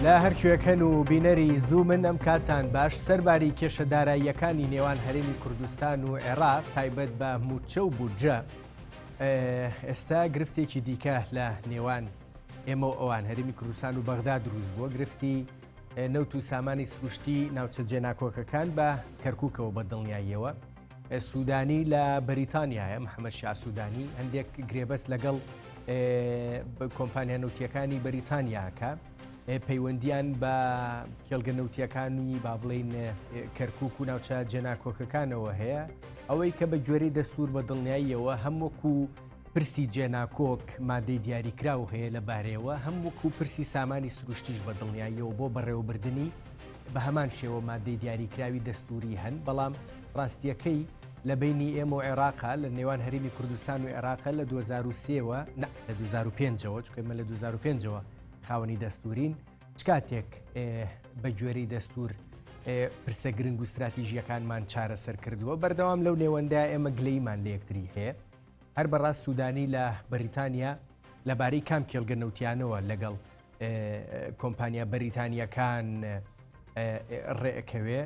لە هەرکوێکەن و بینەری زوومن ئەم کاتان باش سەرباری کێشەداراییەکانی نێوان هەرێمی کوردستان و عێراق تایبەت بە موچە و بودجە ئێستا گرفتێکی دیکە لە نێوان ئێمە و ئەوان هەرێمی کوردستان و بەغدا دروست بووە، گرفتی نەوت و سامانی سروشتی ناوچە جێناکۆکەکان بە کەرکووکەوە بە دڵنیاییەوە. سوودانی لە بەریتانیایە، محەممەد شیا سوودانی هەندێک گرێبەست لەگەڵ کۆمپانیا نەوتیەکانی بەریتانیاکە، پەیوەندیان بە کێڵگە نەوتیەکانی با بڵین کەرکووک و ناوچە جێناکۆکەکانەوە هەیە، ئەوەی کە بە گوێرەی دەستور بە دڵنیاییەوە هەم وەکو پرسی جێناکۆک مادەی دیاریکراو هەیە لە بارەوە، هەم وەکو پرسی سامانی سروشتیش بە دڵنیاییەوە بۆ بەڕێوەبردننی بە هەمان شێوە مادەی دیاریکراوی دەستوری هەن. بەڵام ڕاستیەکەی لە بینی ئێمە و عێراقا لە نێوان هەرێمی کوردستان و عێراقا لە 2023ەوە لە 2005ەوە چکەمە لە 2005ەوە خاوەنی دەستورین چ کاتێک بە گوێرەی دەستور پرسە گرنگ و استراتیژیەکانمان چارەسەر کردووە. بەردەوام لەو نێوەندا ئێمە گلەیمان لە یەکتری هەیە. هەر بەڕاست سوودانی لە بەریتانیا لەبارەی کام کێڵگە نەوتیانەوە لەگەڵ کۆمپانیا بەریتانیەکان ڕێئەکەوێ.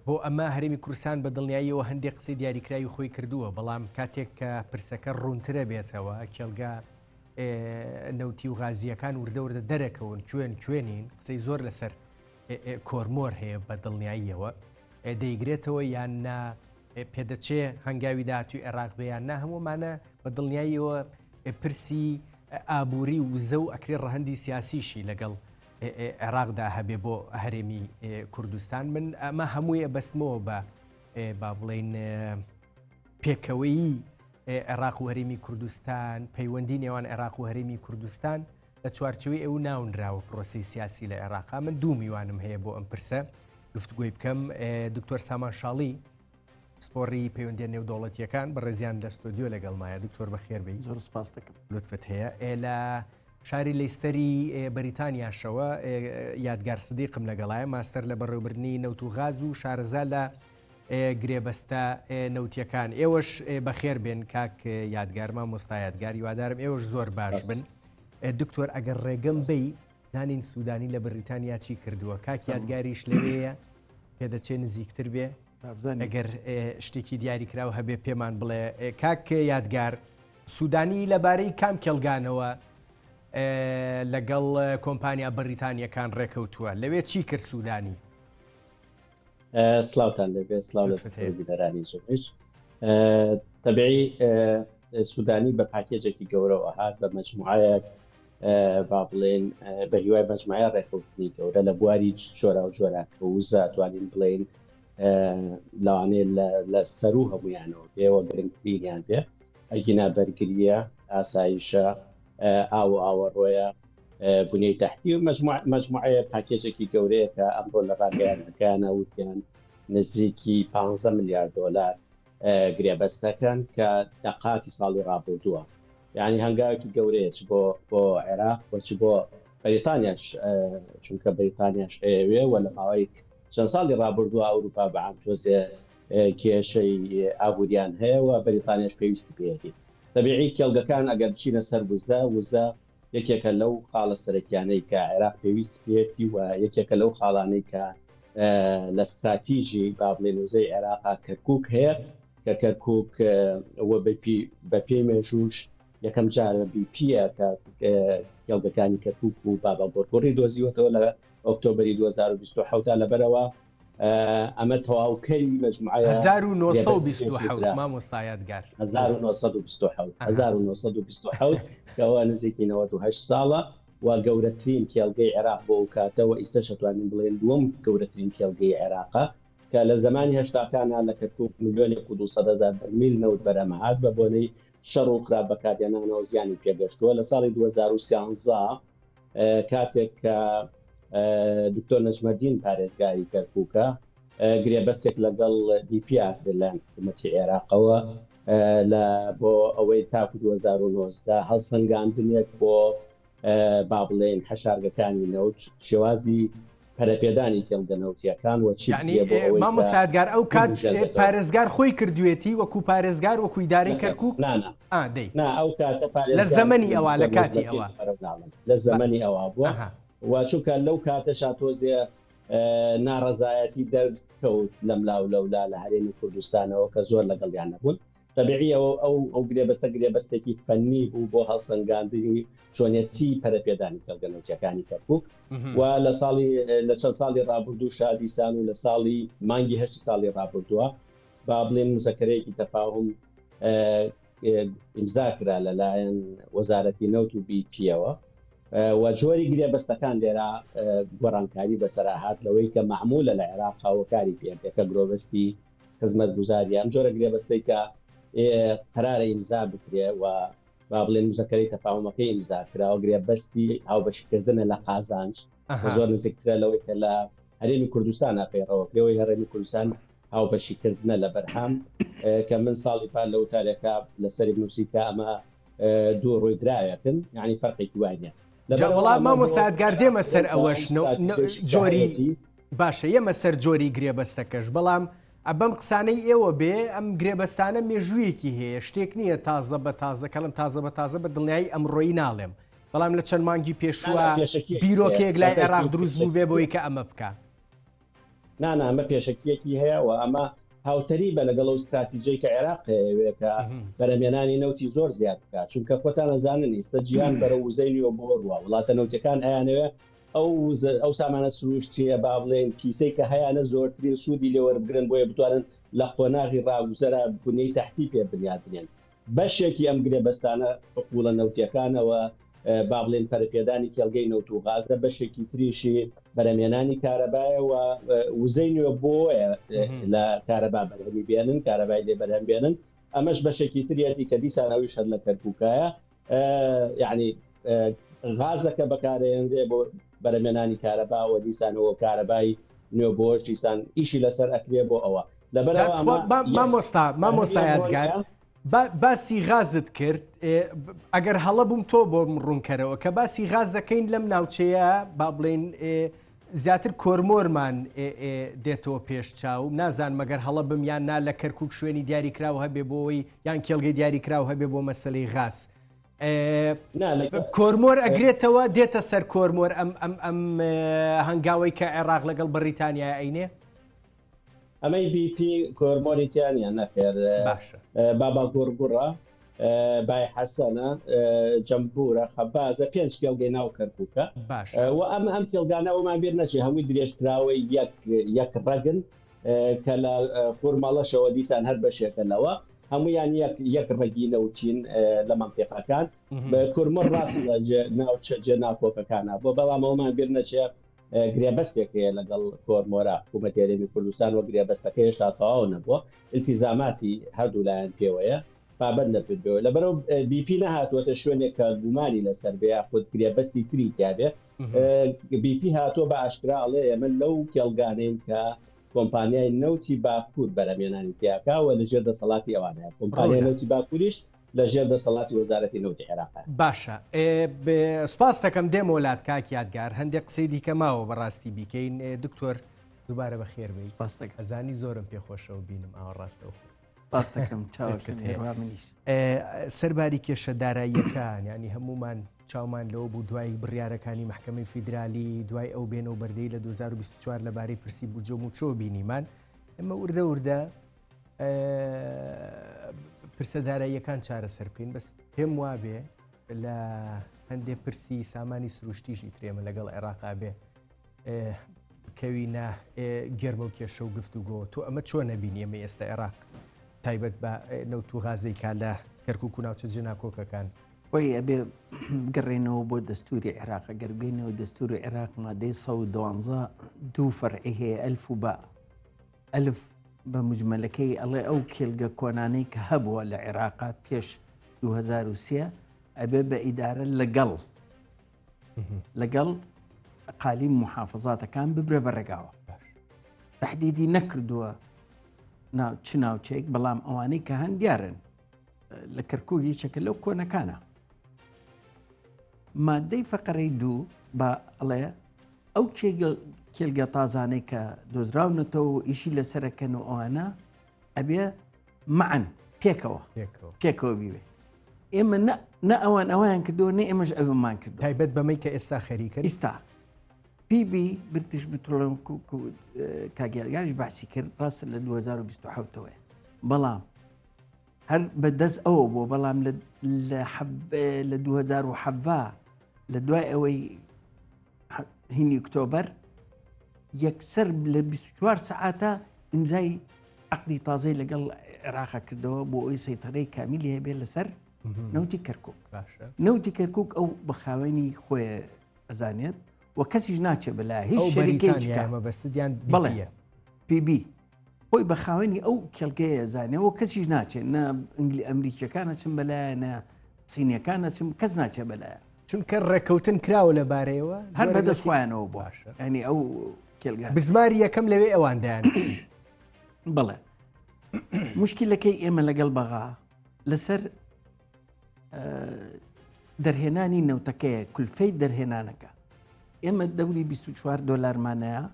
بۆ ئەمە هەرێمی کوردستان بە دڵنیاییەوە هەندێک قسەی دیاریکراوی خۆی کردووە، بەڵام کاتێک کە پرسەکە ڕوونترە بێتەوە کێڵگە نەوتی و غازیەکان وردەوردە دەرەکەون کوێنین قسەی زۆر لەسەر کۆرمۆر هەیە بە دڵنیاییەوە دەیگرێتەوە یان نا پێدەچێ هەنگاوی داهاتوی عێراق بەیان نا هەمومانە بە دڵنیاییەوە پرسی ئابووری و زە و ئەکرێ ڕەهەندی سیاسیشی لەگەڵ عێراقدا هەبێ بۆ هەرێمی کوردستان. من ئەمە هەمووی ئەبەستمەوە بە با بڵین پێکەوەیی عێراق و هەرێمی کوردستان، پەیوەندی نێوان عێراق و هەرێمی کوردستان لە چوارچەوەی ئەو ناونراوە پرۆسی سیاسی لە عێراقا. من دوو میوانم هەیە بۆ ئەم پرسە گفتگوی بکەم. دکتۆر سامان شاڵی سپۆڕی پەیوەندیە نێودەوڵەتیەکان بە ڕێزیان لە ستۆدیۆ لەگەڵمایە. دکتۆر بەخێربێی. زۆر سپاس دەکەم. لوتفت هەیە. لە شاری لەیستەری بەریتانیاشەوە یادگار سدیقم لەگەڵایە، ماستەر لە بەڕێوەبردننی نەوت و غاز و شارەزا لە گرێبەستە نەوتیەکان. ئێوەش بەخێر بێن کاک یادگارمان مۆستا یادگار، هیوادارم ئێوەش زۆر باش بن. دکتۆر ئەگەر ڕێگەم بی زانین سوودانی لە بەریتانیا چی کردووە، کاک یادگاریش لەوەیە پێدەچێ نزیکتر بێ ئەگەر شتێکی دیاریکراوە هەبێ پێمان بڵێ. کاک یادگار سوودانی لەبارەی کام کێڵگانەوە لەگەڵ کۆمپانیا بەریتانیەکان ڕێکەوتووە، لەوێ چی کرد سوودانی؟ سلااوتان لەبێ سلااو لەرانی زۆرش. تەبیعی سوودانی بە پاکێجێکی گەورەوە هات بە مەجموعەیەک با بڵێن بە هیوای مەجموعە ڕێکەوتنی گەورە لە بواری جۆرا و جۆرا کەوزە توانین بڵێن لەوانەیە لە سەر و هەمویانەوە پێوە گرنگترینیان بێ ئەگینا بەرگریە، ئاسایشە، ئاو ئاوەڕۆیە، بنیەی تەحتی و مەجموعەیە پاکێجێکی گەورەیە کە ئەمڕۆ لە ڕاگەیانەکانە وتیان نزیکی 15 میلیارد دۆلار گرێبەستەکەن کە دەقاتی ساڵی ڕابردووە. یعنی هەنگاوێکی گەورەیە چ بۆ عێراق وەچ بۆ بەریتانیاش، چونکە بەریتانیاش ئەوێ و لە ماوەی چەند ساڵی ڕابردووە ئەوروپا بەعام تۆزێ کێشەی ئابووریان هەیە و بەریتانیاش پێویستی پێیەتی. تەبیعی کێڵگەکان ئەگەر بچینە سەر وزە یەکێکە لەو خاڵە سەرەکیانەی کە عێراق پێویست پێێتی و یەکێکە لەو خاڵانەی کە لە استراتیژی با بڵێن وزەی عێراقا کەرکووک هەیە کە کەرکووک بە پێی مێژوش یەکەم جارە بیپیە کە کێڵگەکانی کەرکووک و بابا بۆرگۆڕی دۆزیوەتەوە لە ئۆکتۆبری 2027 لەبەرەوە ئەمە تەواوکەری مەجموعە 1927 مامۆستا یادگار 1927 کەەوە نزیکی 98 ساڵە و گەورەترین کێڵگەی عێراق بۆ ئەو کاتەوە ئیستا توانین بڵێن دووەم گەورەترین کێڵگەی عێراقە کە لە زمانی هەشتاکانە لە کەرکووک 1,200,000 بەرمیل نەوت بەرەمەهات بە بۆنەی شەڕ و خراپ بەکاردێنانەوە زیانی پێگەشتووە. لە ساڵی 2013 کاتێک کە دکتۆر نەجمەدین پارێزگاری کەرکووکە گرێبەستێک لەگەڵ دیپیا لەلایەن حکوومەتی عێراقەوە بۆ ئەوەی تاکو 2019 هەڵسەنگاندنێک بۆ با بڵێن حەشارگەکانی نەوت شێوازی پەرەپێدانی کێڵگە نەوتیەکان وەچی مامۆستادگار ئەو کات پارێزگار خۆی کردوێتی وەکو پارێزگار وەکو ئیدارەی کەرکووک ئەو کاتە لە زەمەنی ئەوە لە کاتی ئەوە لە زەمەنی ئەوە بووە وچونکە لەو کاتەشا تۆزێ ناڕەزایەتی دەرکەوت لەم لاولەولا لە هەرێمی کوردستانەوە کە زۆر لەگەڵیان نەبوون تەبیعیەوە ئەو گرێبەستێکی فەنی بوو بۆ هەڵسەنگاندنی چۆنێتی پەرەپێدانی کەلگەنەوتیەکانی کەرکووک و لە چەند ساڵی ڕابردوو دیسان و لە ساڵی مانگی هەشتی ساڵی ڕابردووە با بڵێن مزەکەرەیەکی تەفاهم ئیمزاکرا لەلایەن وەزارەتی نەوت و بیتیەوە و جۆری گرێبەستەکان لێرە گۆڕانکاری بەسەراهات لەوەی کە معمولە لە عێراق هاوکاری پێکە گرۆبەستی خزمەت گوزاری ئەم جۆرە گرێبەستەی کە قرارە ئیمزا بکرێ و با بڵێن مزەکەرەی تەفاهمەکەی ئیمزاکراوە گرێبەستی هاوبەشکردنە لە قازانج زۆر نزیکترە لەوەی کە لە هەرێمی کوردستانە پەیڕەوە لەوەی هەرێمی کوردستان هاوبەشیکردنە لە بەرهەم کە من ساڵی پار لە وتارێکە لەسەری نووسیکە ئەمە دوو ڕوویدراوەکن یعنی فەرقێکی وانە وەڵام مامۆستادگار دێمە سەر ئەوەش جۆری باشە ئێمە سەر جۆری گرێبەستەکەش بەڵام ئەبەم قسانەی ئێوە بێ ئەم گرێبەستانە مێژوویەکی هەیە شتێک نییە تازە بە تازە کەڵم تازە بە تازە بە دڵنیایی ئەمڕۆیی ناڵێم بەڵام لە چەند مانگی پێشوە بیرۆکێک لای عێراق دروست بوو بێ بۆی کە ئەمە بکە ئەمە پێشەکیەکی هەیە و ئەمە هاوتەری بە لەگەڵ استراتیژی کە عێراق هەیەوێکە بەرەمێنانی نەوتی زۆر زیاد بکات چونکە خۆتان نەزانن ئیستە جیهان بەرە وزەینیوە بۆ ڕوە وڵاتە نەوتەکان ئەیانەوە ئەو سامانە سروشتیە با بڵێن کیسەی کە هەیەە زۆرترین سوودی لێوەربگرن بۆیە بتوانن لە قۆناغی ڕاوزەرە بنەی تەحتی پێ بنیاد بنێن بەشێکی ئەم گرێبەستانە حقوڵە نەوتیەکانەوە با بڵێن پەرەپێدانی کێڵگەی نەوت و غازە بەشێکی تریشی بەرەمێنانی کارەبایە و وزەی نوێ بۆیە لە کارەبا بەرهەمی بێنن کارەبای لێ بەرهەم بێنن ئەمەش بەشێکی تریەتی کە دیسانەویش هەر لە کەرکووکایە یعنی غازەکە بەکارێنرێ بۆ بەرەمێنانی کارەبا و دیسانەوە کارەبای نوێ بۆش دیسان ئیشی لەسەر ئەکرێ بۆ ئەوە مامۆستا یادگار باسی غازت کرد ئەگەر هەڵە بووم تۆ بۆ ڕوونکەرەوە کە باسی غازەکەین لەم ناوچەیە با بڵێن زیاتر کۆرمۆرمان دێتەوە پێش چاو نازان مەگەر هەڵە بم یان نا لە کەرکووک شوێنی دیاریکراوە هەبێ بۆەوەی یان کێڵگەی دیاریکراوە هەبێ بۆ مەسەلەی غاز کۆرمۆر ئەگرێتەوە دێتە سەر کۆرمۆر ئەم هەنگاوی کە عێراق لەگەڵ بەریتانیا ئەینێ ئەمەی بیتی کۆرمۆریتیانیان نەخێر بابا گۆڕگوڕە بای حەسەنە جەمبورە خەبازە 5 کێڵگەی ناو کەرکووکە و ئەم کێڵگانەوەمان بێت نەچێ هەمووی درێژکراوەی یەک ڕەگن کە لە فۆرماڵەشەوە دیسان هەر بەشێکەنەوە هەمویان یەک ڕێگی نەوتین لە مەنتیقەکان بە کورمە ڕاستی ناوچە ناکۆکەکانە بۆ بەڵامەوەمان بیر نەچێ گرێبەستێکەیە لەگەڵ کۆرمۆرا حکوومەتی هەرێمی کوردستان و گرێبەستەکە هێشتا تەواو نەبووە التیزاماتی هەردوو لایەن پێوەیە پابەند نەکردەوە لەبەرەو بیپی نەهاتووەتە شوێنێک کە گومانی لەسەر بێ خۆت گرێبەستی تری تیاابێ بیپی هاتووە بە ئاشکراڵێ ئێمە لەو کێڵگانین کە کۆمپانیای نەوتی باکوور بەرەمێنانی تیاکاوە لەژێر دەسەڵاتی ئەوانەیە کۆمپانیای نەوتی باکووریش لەژێر دەسەڵاتی وەزارەتی نەوتی عێراق باشە سوپاس دەکەم دێم وڵات کاک یادگار هەندێک قسەی دیکە ماوە بەڕاستی بیکەین دکتۆر دووبارە بە خێربەی باستەکە ئەزانی زۆرم پێخۆشەوە بینم ئاوە ڕاستەوە باس دەکەم چاوەکەت هێوا منیش سەرباری کێشە داراییەکان ینی هەمومان چاومان لەوە بوو دوای بڕیارەکانی محکەمەی فیدرالی دوای ئەو بێنە و بەردەی لە 2024 لەبارەی پرسی بوجۆ و چۆ بینیمان ئەمە وردە پرسە داراییەکان چارەسەر بکەین بەس پێم وابێ لە هەندێک پرسی سامانی سروشتیشی ترێمە لەگەڵ عێراقا بێ کەوینە گێرمە و کێشە و گفتوگۆ تۆ ئەمە چۆن نەبینی ئێمە ئێستا عێراق تایبەت بە نەوت و غازەی کا لە کەرکووک و ناوچە جێناکۆکەکان وی ئەبێ گەڕێنەوە بۆ دەستوری عێراق گەرگەینەوە دەستوری عێراق مادەی 112 دوو فەرعی هەیە ئەلف و با ئەلف بە مجملەکەی ئەڵێ ئەو کێلگە کۆنانەی کە هەبووە لە عێراقا پێش 2023 ئەبێ بە ئیدارە لەگەڵ قالی محافظاتەکان ببرە بەڕێگاوە تەحدیدی نەکردووە چ ناوچەیەک بەڵام ئەوانەی کە هەن دیارن لە کەرکووکی چەکە لەو کۆنەکانە مادەی فەقەرەی دوو بە ئەڵێ ئەو کێلگە تازانەی کە دۆزراونەتەوە و ئیشی لەسەرەکەن و ئەوانە ئەبێ معەن پێکەوە بیوێ ئێمە نە ئەوان ئەویان کردووە نە ئێمەش ئەومان کردو تایبەت بەمەی کە ئێستا خەریکە ئێستا PB برتش بتروليوم کاگێڕگاریش باسی کرد ڕاستە لە 2027ەوە بەڵام هەر بەدەست ئەوە بۆ بەڵام لە 2007 لە دوای ئەوەی هینی ئۆکتۆبەر یەکسەر لە 24 سەعاتە ئیمزای عەقدی تازەی لەگەڵ عێراق کردەوە بۆ ئەوی سەیطرەی کامیلی هەبێت لەسەر نەوتی کەرکووک. نەوتی کەرکووک ئەو بە خاوێنی خۆی ئەزانێت و کەسیش ناچێت بەلا هیچ شەریکێکی مەبەستیان بەڵێ PB خۆی بە خاوێنی ئەو کێڵگەیە زانێەوە کەسیش ناچێت نە ئەمریکیەکانە چم بەلایە نە سینیەکانە چم کەس ناچێت بەلایە چونکە ڕێکەوتن کراوە لە بارەیەوە هەر بەدەست خۆیانەوە باشە ینی ئەو کێڵگە بزماری یەکەم لەوێ ئەواندایان بڵێ مشکلەکەی ئێمە لەگەڵ بەغا لەسەر دەرهێنانی نەوتەکەیە کولفەی دەرهێنانەکە ئێمە دەوری 24 دۆلارمانەیە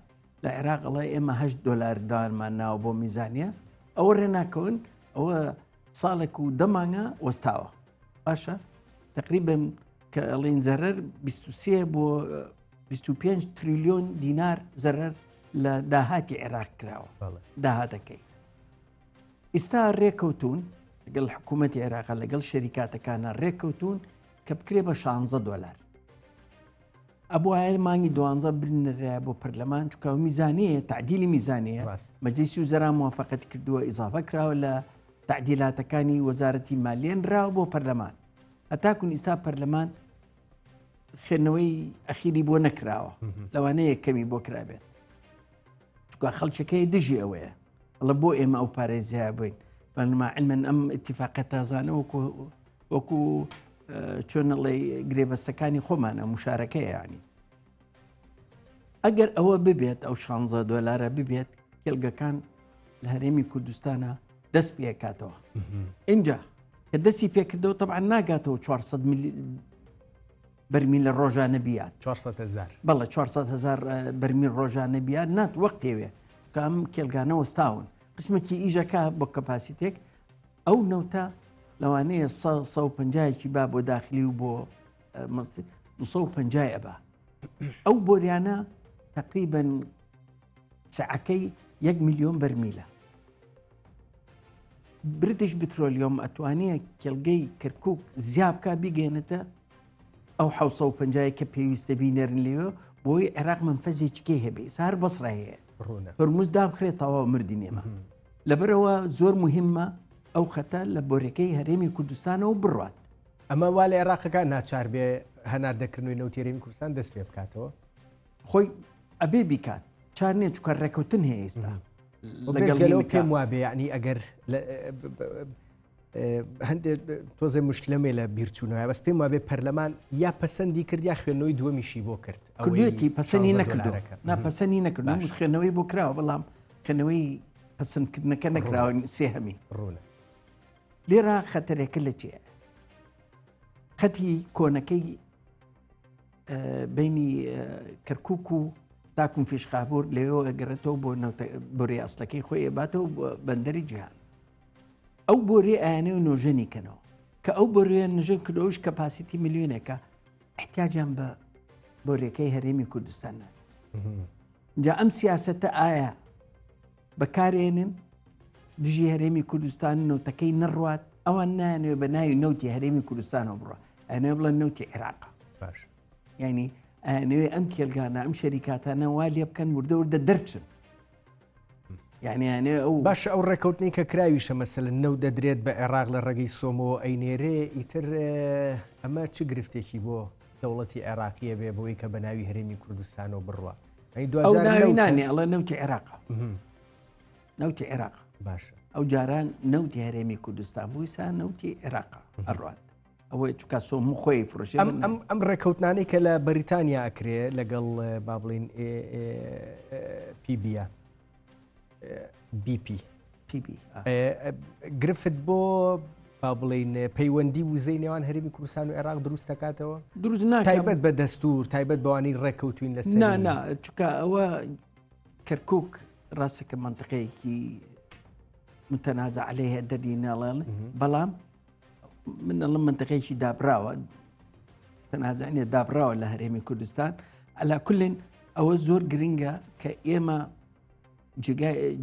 لە عێراقڵە ئێمە 8 دۆلار داوانمان ناوە بۆ میزانیە ئەوە ڕێناکەون ئەوە ساڵێک و دەمانگە وەستاوە باشە تقریبن کە ئەڵین زەرەر 23 بۆ 25 تریلیۆن دینار زەرەر لە داهاتی عێراق کراوە داهاتەکەی ئێستا ڕێکەوتون لەگەڵ حکوومەتی عێراق لەگەڵ شەریکاتەکانە ڕێکەوتون کە بکرێ بە 16 دۆلار ئەبوو هەیە مانگی 12 بنرە بۆ پەرلەمان چکە میزانەیە تعدیلی میزانەیە مەجلیسی وزەرا موافقەت کردووە ئیزافە کراوە لە تعدیلاتەکانی وەزارەتی مالیەن راوە بۆ پەرلەمان هەتاکوون ئێستا پەرلەمان خوێندنەوەی ئەخیری بۆ نەکراوە لەوانەیە کەمی بۆ کرابێت چکە خەڵکەکەی دژی ئەوەیە ئەڵە بۆ ئێمە ئەو پارەی زیاد بووین بەنما علمەن ئەم ئیتیفاقەت تازانە وەکو چۆنەڵێ گرێبەستەکانی خۆمانە مشارەکەی یانی ئەگەر ئەوە ببێت ئەو 16 دۆلارە ببێت کێڵگەکان لە هەرێمی کوردستانە دەست پێکاتەوە اینجا کە دەستی پێکردەوە تەبعاً ناگاتەوە 400 بەرمیل لە ڕۆژانە بیات 400,000 بەڵێ 400,000 بەرمیل ڕۆژانە بیات نات وەختێوێ کە ئەم کێلگانە وەستاون قسمەتی ئیژەکە بۆ کەپاسیتێک ئەو نەوتە لەوانەیە 150 با بۆ داخلی و بۆ 250 ئەبا ئەو بۆریانە تقریباً سعەکەی 1 ملیۆن بەرمیلە بریتیش پترۆلیۆم ئەتوانێت کێڵگەی کەرکووک زیابکە بیگەێنێتە ئەو 750 کە پێویستە بینەرن لێوە بۆی عێراق منفەزێکیکەی هەبێ سار بەسڕە هەیە هەرموز دابخرێتەوە مردینێمە لەبەرەوە زۆر مهمە ئەو خەتە لە بۆرەکەی هەرێمی کوردستانەوە بڕات ئەمە وا لە عێراقەکان ناچار بێ هەناردەکردنەوەی نەوتێرەمی کوردستان دەست پێ بکاتەوە خۆی ئەبێ بیکات چارنێ چکە ڕێکەوتن هەیە ئێستا لەگەڵەوە پێم وابێ یعنی ئەگەر هەندێک تۆزە مشکلەمێ لە بیرچوونەوە بەس پێم وابێ پەرلەمان یا پەسەندی کرد یا خوێندنەوەی دووەمیشی بۆ کرد کردوێتی پەسەندی نەکردو ناپەسەندی نەکردو خوێندنەوەی بۆ کراوە بەڵام خوێندنەوەی پەسەندکردنەکە نەکراوە سێهەمی ڕوونە لێرە خەتەرێکە لە چێ خەتی کۆنەکەی بینی کەرکووک و تاکوم فیشخابور لێەوە ئەگەرێتەوە بۆ بۆری ئەسلەکەی خۆی ئێباتەوە بەندەری جیهان ئەو بۆری ئایانێ و نۆژەنی کەنەوە کە ئەو بۆریە نژن کردەوەش کەپاسیتی میلیۆنێکە احتیاجیان بە بۆریەکەی هەرێمی کوردستانە جا ئەم سیاسەتە ئایا بەکارێنن دژی هەرێمی کوردستان نەوتەکەی نەڕوات ئەوان نانوێ بە ناوی نەوتی هەرێمی کوردستانەوە بڕە ئەنێ بڵێن نەوتی عێراقە باش ینی ئەنوێ ئەم کێلگانە ئەم شەریکاتانە وا لێ بکەن وردە دەرچن یعنی ئەو باش ئەو ڕێکەوتنی کە کراویشە مەسەلەن نەوت دەدرێت بە عێراق لە ڕێگەی سۆمەوە ئەینێرێ ئیتر ئەمە چ گرفتێکی بۆ دەوڵەتی عێراقیە بێ بۆی کە بە ناوی هەرێمی کوردستانەوە بڕوە ئەو ناوی نانێ ئەڵە نەوتی عێراقە نەوتی عێراق باشە ئەو جاران نەوتی هەرێمی کوردستان بوویسا نەوتی عێراقە ئەڕوات ئەوەی چکە سۆم خۆی فرۆشێ ئەم ڕێکەوتانەی کە لە بەریتانیا ئەکرێ لەگەڵ با بڵین PB BP گرفت بۆ با بڵین پەیوەندی وزەی نێوان هەرێمی کوردستان و عێراق دروست دەکاتەوە دروست ناکات تایبەت بە دەستور تایبەت بەوانەی ڕێکەوتوین لەسەر نا چکە ئەوە کەرکووک ڕاستەکە منطقەیەکی متەنازە عەلەیهە دەدینەڵێن بەڵام من ئەڵم منطقەیەکی دابراوە تەنازانیە دابراوە لە هەرێمی کوردستان ئەلا کولن ئەوە زۆر گرنگە کە ئێمە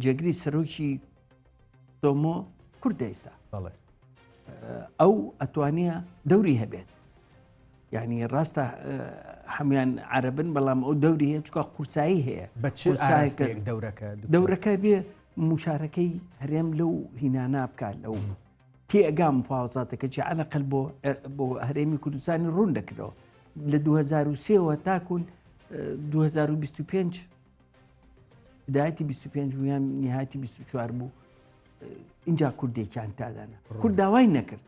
جێگری سەرۆکی تۆمۆ کوردە ئێستا ئەو ئەتوانێ دەوری هەبێت یعنی ڕاستە هەمویان عەرەبن بەڵام ئەو دەوری هەیە چکە قورسایی هەیە دەورەکە بێ مشارەکەی هەرێم لەو هینانە بکات لەو تێئگا مفاوزاتەکە چی عەلەقەل بۆ هەرێمی کوردستانی ڕوون دەکرەوە لە 2023ەوە تاکون 2025 بدایەتی 25 ویان نهایەتی 24 بوو اینجا کوردێکیان تادانە کورد داوای نەکرد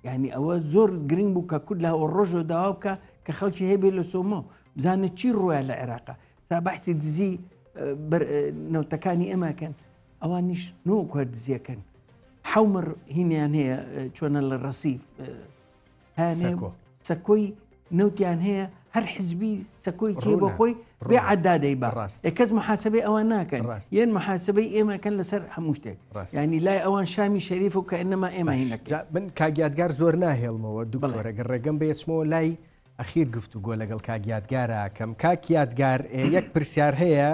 یعنی ئەوە زۆر گرنگ بوو کە کورد لە ڕۆژۆ داوا بکە کە خەڵکی هەیە لە سۆمۆ بزانە چی ڕۆیە لە عێراقا تا بەحسی دزی نەوتەکانی ئێمەکەن ئەوانیش نۆکوە دزیەکەن حومر هینیان هەیە چۆنە لە ڕەسیف سەکۆی نەوتیان هەیە هەر حزبی سەکۆی کێ بە خۆی بێ عەدادەی بەڕاست کەس محاسبەی ئەوان ناکەن یان محاسبەی ئێمەکەن لەسەر هەموو شتێک ینی لای ئەوان شامی شەریف و کە ئێنەما ئێمە هینەکە من کاگیادگار زۆر ناهێڵمەوە دووەرەگە ڕێگەم بێچمەوە لای ئەخیر گفتوگۆ لەگەڵ کاگیادگارە کەم کاکیادگار یەک پرسیار هەیە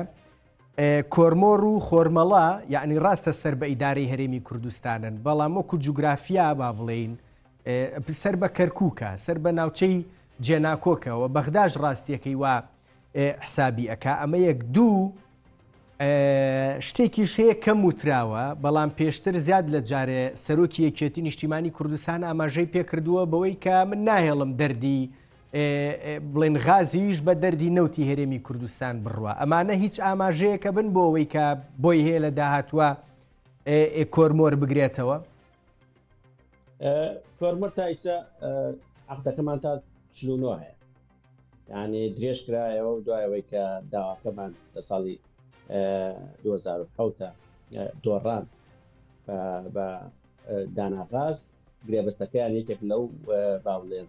کۆرمۆر و خۆرمەڵا یعنی ڕاستە سەر بە ئیدارەی هەرێمی کوردستانن بەڵام وەکو جوگرافیا با بڵێین سەر بە کەرکووکە سەر بە ناوچەی جێناکۆکەوە بەغداش ڕاستیەکەی وا حسابی ئەکا ئەمە یەک دوو شتێکیش هەیە کەم وتراوە بەڵام پێشتر زیاد لە جارێ سەرۆکی یەکێتی نیشتیمانی کوردستان ئاماژەی پێکردووە بەوەی کە من ناهێڵم دەردی بڵێن غازیش بە دەردی نەوتی هەرێمی کوردستان بڕوە ئەمانە هیچ ئاماژەیەکە بن بۆ ئەوەی کە بۆی هەیە لە داهاتوە کۆرمۆر بگرێتەوە کۆرمۆر تا ئێستا عەقدەکەمان تا 49 هەیە یعنی درێژ کرایەوە و دوایەوەی کە داواکەمان لە ساڵی 2007 دۆڕان بە داناغاز گرێبەستەکەیان یەکێک لەو باڵێن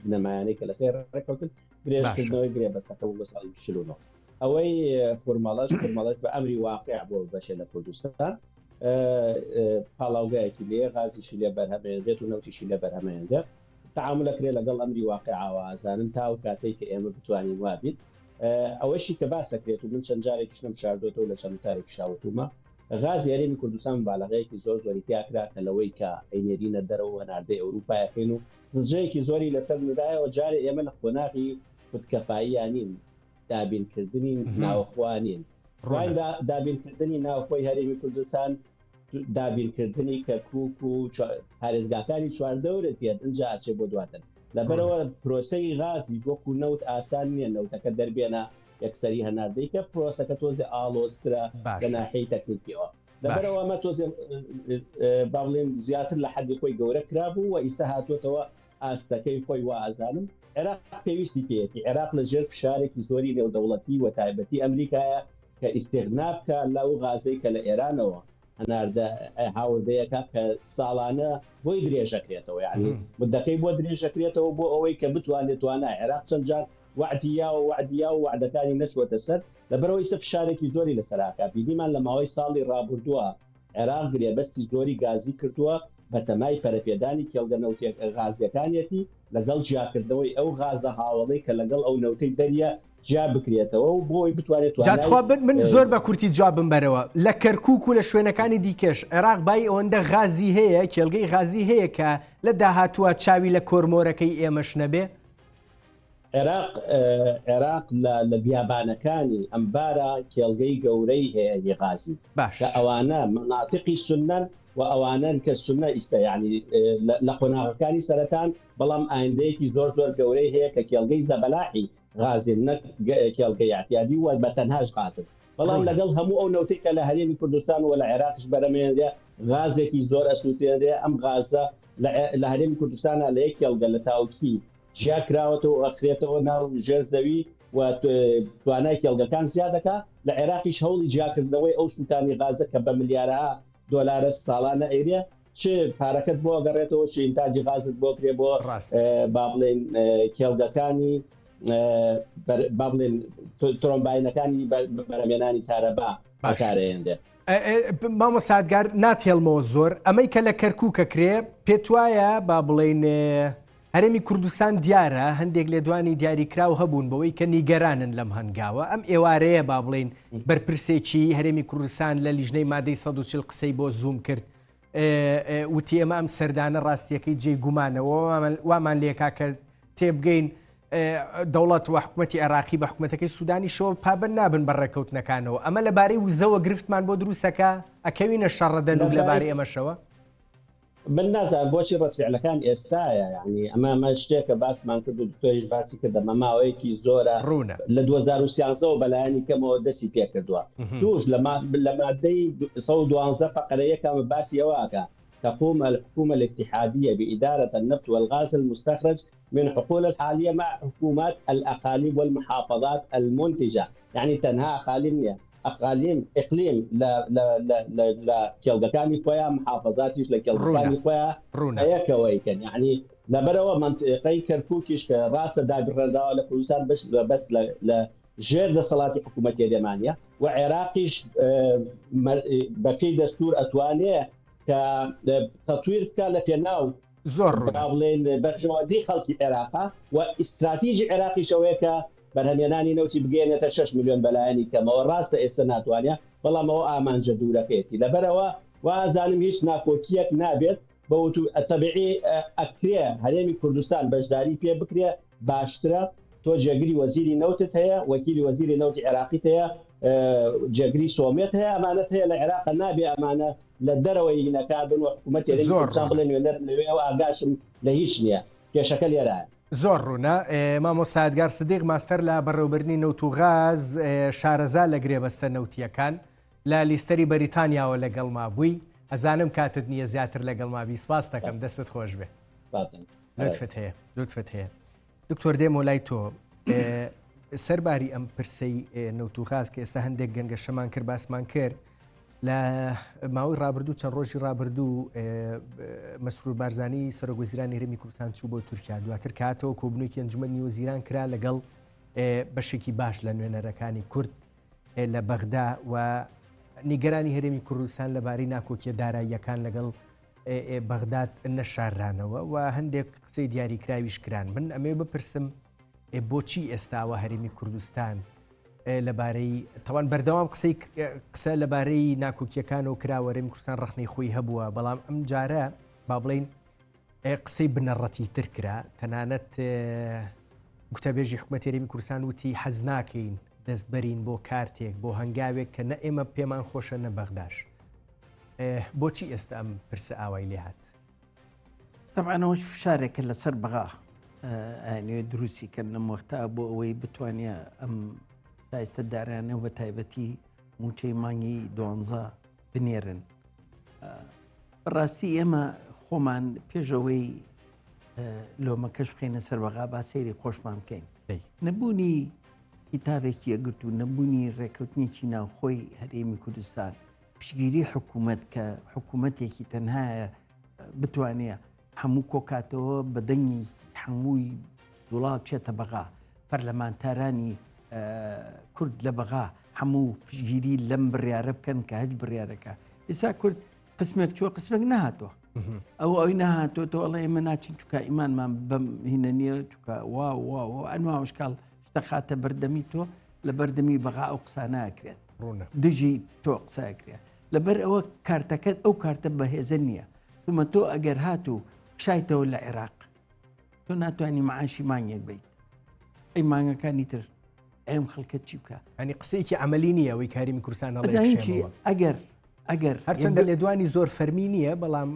بنەمایانەی کە لەسەر ڕێکەوتن درێژکردنەوەی گرێبەستەکە بۆ ساڵی 49 ئەوەی فۆرماڵەش بە ئەمری واقع بۆ بەشێ لە کوردستان پاڵاوگایەکی لێ غازیشی لێ بەرهەمێنێت و نەوتیشی لێ بەرهەمێنێت تعاملەکرێ لەگەڵ ئەمری واقعاوە ئازانم تا و کاتێک کە ئێمە بتوانین وابیت ئەوەشی کە باسەکرێت و من چەند جارێک شتم شاردۆتەوە لە چەند تارێک شاوتومە غازی هەرێمی کوردستان باڵغەیەکی زۆر زۆری تیاکرا کە لەوەی کە ئەینێرینە دەرەوە هەناردەی ئەوروپایەکەین و زنجەیەکی زۆری لەسەر نودایەوە جارێ ئێمە لە خۆناغی خودکەفاییانین دابینکردنی ناوخوانین دابینکردنی ناوخۆی هەرێمی کوردستان دابینکردنی کەرکووک و پارێزگاکانی چواردەورەتیان ئەنجا ئاچێ بۆ دواتن لەبەرەوە پرۆسەی غازی وەکو نەوت ئاسان نییە نەوتەکە دەربێنە یەکسەری هەناردەی کە پرۆسەکە تۆزێ ئالۆسترە لە ناحەی تەکنیکیەوە لەبەرەوە ئەمە تۆزێ با بڵێن زیاتر لە حەدی خۆی گەورە کرابوو و ئیستا هاتوۆتەوە ئاستەکەی خۆی وا ئازانم عێراق پێویستی پێیەتی عێراق لەژێر فشارێکی زۆری نێودەوڵەتی و تایبەتی ئەمریکایە کە ئیستیغنا بکە لەو غازەی کە لە ئێرانەوە هەناردە هاوردەیەکە کە ساڵانە بۆی درێژەکرێتەوە یعنی مدەکەی بۆ درێژەکرێتەوە بۆ ئەوەی کە بتوانێت توانای عێراق چەند جار وعدیا و وعدەکانی نەچوەتە سەر لەبەرەوەی سە فشارێکی زۆری لەسەراکە بیدیمان لە ماوەی ساڵی ڕابردووە عێراق گرێبەستی زۆری گازی کردووە بە تەمای پەرەپێدانی کێڵگە نەوتێک غازیەکانیەتی لەگەڵ ژیاکردنەوەی ئەو غازدە هاوڵەی کە لەگەڵ ئەو نەوتەی دەریە جیا بکرێتەوە و بۆی بتوانێت من زۆر بە کورتی جوابم بەرەوە لە کەرکووک و لە شوێنەکانی دیکەش عێراق بای ئەوەندە غازی هەیە کێڵگەی غازی هەیە کە لە داهاتووە چاوی لە کۆرمۆرەکەی ئێمەش نەبێ عێراق لە بیابانەکانی ئەمبارە کێڵگەی گەورەی هەیە غازی کە ئەوانە مناطقی سنەن و ئەوانن کە سنە ئیستا یعنی لە قۆناغەکانی سەرەتان بەڵام ئایندەیەکی زۆر زۆر گەورەی هەیە کە کێڵگەی زەبەلاحی غازی نەک کێڵگەی احتیادی و بە تەنهاش غازن بەڵام لەگەڵ هەموو ئەو نەوتەی کە لە هەرێمی کوردستان و لە عێراقش بەرەمێنێ غازێکی زۆر ئەسووتێنێ ئەم غازە لە هەرێمی کوردستانە لە یەک کێڵگە لە تاوکی جیا کراوەتەوە ئەخرێتەوە ناو ژێر زەوی و توانای کێڵگەکان زیادەکە لە عێراقیش هەوڵی جیاکردنەوەی ئەو سووتانی غازە کە بە ملیارەها دۆلارە ساڵانە ئەیرێ چه پارەکەت بۆ گەڕێتەوە چ ئینتاجی غازت بۆ کرێ بۆ با بڵێن کێڵگەکانی با بڵێن ترۆمباینەکانی بەرەمێنانی تارەبا بەکارهێنرێ مامۆ سادگار ناتێڵمەوە زۆر ئەمەی کە لە کەرکووکە کرێ پێت وایە با بڵێن هەرێمی کوردستان دیارە هەندێک لێدوانی دیاریکراو هەبوون بەوەی کە نیگەرانن لەم هەنگاوە ئەم ئێوارەیە با بڵێن بەرپرسێکی هەرێمی کوردستان لە لیژنەی مادەی 140 قسەی بۆ زووم کرد وتی ئەمە ئەم سەردانە ڕاستیەکەی جێی گومانەوە وامان لێکا کە تێبگەین دەوڵەت و حکوومەتی عێراقی بە حکوومەتەکەی سوودانی شۆ پابند نابن بەڕێکەوتنەکانەوە ئەمە لەبارەی وزەوە گرفتمان بۆ دروستەکە ئەکەوینە شەڕەدەنوک لەبارەی ئەمەشەوە من نازان بۆچی ڕەتفعلەکان ئێستاە یعنی ئەمە شتێکە باسمان کرد و تۆیش باسی کردە مەماوەیەکی زۆرە ڕوونە لە 2013 بەلایانی کەمەوە دەستی پێ کردووە توش لە مادەی 112 فقرەیەکەمە باسی ئەوەکە تقوم الحكومة الاتحادية بإدارة النفط والغاز المستخرج من حقول الحالية مع حكومات الأقاليم والمحافظات المنتجة يعني تنها إقليم لا كيلغاني خويا محافظاتيش لكيلغاني خويا هيكويكن يعني لبروا منطقة كركوكيش كراس دابردا لكردستان بس لجير صلاة حكومة اليمانية وعراقيش بكي دستور أتوانية كتطوير كالفيناو زور قابلين برجوادي خلق العراق واستراتيجي عراقي شويكا برهمياناني نوتي بقينا 6 مليون بلاياني كما وراست استناتوانيا والله ما هو امان جدوره كيتي لبروا وازانم هيش ناكوكيك نابت بوتو الطبيعي اكثر هرمي كردستان بجداري بي بكري باشترا تو جاگری وزیری نوتت هيا وكيل وزير نوت عراقي هيا جاگری سوميت هيا امانت هيا العراق نابي امانه للدروي نكابن وحكومتي للمستقبل او اغاشم لهيشنيا كشكل يرى زۆر ڕوونە مامۆستا ئەدگار سدیق ماستەر لە بەڕێوەبردنی نەوت و غاز شارەزا لە گرێبەستە نەوتیەکان لە لیستەری بەریتانیاوە لەگەڵما بووی ئەزانم کاتت نییە زیاتر لەگەڵما بی سپاس دەکەم دەستت خۆش بێ لوتفت هەیە دکتۆر دێمۆ لای تۆ سەرباری ئەم پرسەی نەوت و غاز کە ئێستا هەندێک گەنگەشەمان کرد باسمان کرد لە ماوەی ڕابردوو چەند ڕۆژی ڕابردوو مەسرور بارزانی سەرۆکوەزیرانی هەرێمی کوردستان چوو بۆ تورکیا دواتر کاتەوە کۆبنەوەیکی ئەنجومەنی وەزیران کرا لەگەڵ بەشێکی باش لە نوێنەرەکانی کورد لە بەغدا و نیگەرانی هەرێمی کوردستان لەبارەی ناکۆکیە داراییەکان لەگەڵ بەغداد نەشاررانەوە و هەندێک قسەی دیاریکراویش کران من ئەمێ بپرسم بۆچی ئێستاوە هەرێمی کوردستان لەبارەی تاوان بەردەوام قسە لەبارەی ناکۆکیەکان و کراوەرێمی کوردستان ڕخنەی خۆی هەبووە بەڵام ئەم جارە با بڵێن قسەی بنەڕەتی تر کرا تەنانەت گوتەبێژی حکوومەتی هەرێمی کوردستان وتی حەز ناکەین دەستبەرین بۆ کارتێک بۆ هەنگاوێک کە نە ئێمە پێمان خۆشە نە بەغداش بۆچی ئێستا ئەم پرسە ئاوای لێ هات طبعاەوەش فشارێکە لەسەر بەغا دروستی کردن وەختا بۆ ئەوەی بتوانێ ئەم دایستە دارانە بە تایبەتی موچەی مانگی 12 بنێرن بەڕاستی ئێمە خۆمان پێشەوەی لۆمەکەش بخێنە سەر بەغا با سەیری خۆشمان بکەین نەبوونی کتابێکی ئەگرت و نەبوونی ڕێکەوتنیی ناوخۆی هەرێمی کوردستان پشگیری حکوومەت کە حکوومەتێکی تەنهایە بتوانێت هەموو کۆکاتەوە بەدەنگی هەمووی وڵات بچێتە بەغا پەرلەمانتارانی کورد لە بەغا هەموو پشگیری لەم بڕیارە بکەن کە هەج بڕیارەکە ئێستا کورد قسمێک چوە قسمێک نهاتوە ئەوەی نهاتۆ تۆ ئەڵێ ئێمە ناچین چووکە ئیمانمان بەم هینە نییە چووکە ئەنوا شکاڵ شتە خاتە بەردەمی تۆ لە بەردەمی بەغا ئەو قسانەکرێت دژی تۆ قساکرێت لەبەر ئەوە کارتەکەت ئەو کارتە بەهێزە نییە تومە تۆ ئەگەر هاتوو شایتەوە لە عێراق تۆ ناتوانانی معاشی مانگێک بیت ئەی مانگەکانی تر ئەم خەڵکەت چی بکە ئەنی قسەیەکی عملی نییە ئەوەی کاریمی کوردستان ئەگەر هەرچەندە لێدوانی زۆر فەرمی نییە بەڵام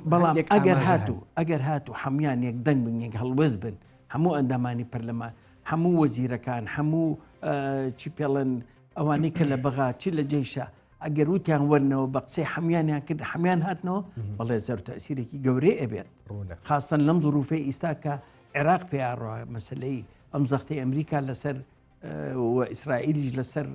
ئەگەر هاتوو هەمویان یەک دەنگ بن یەک هەڵوەز بن هەموو ئەندامانی پەرلەمان هەموو وەزیرەکان هەموو چی پێڵەن ئەوانەی کە لە بەغا چی لە جێیشە ئەگەر وتیان وەرنەوە بە قسەی هەمویانیان کرد هەمان هاتنەوە بەڵێ زەر تەسیرێکی گەورەی ئەبێت خاستن لەم ظروفەی ئیستا کە عێراق پێیاڕۆ مەسلەی ئەم زەختەی ئەمریکا لەسەر و ئیسرائیلیش لەسەر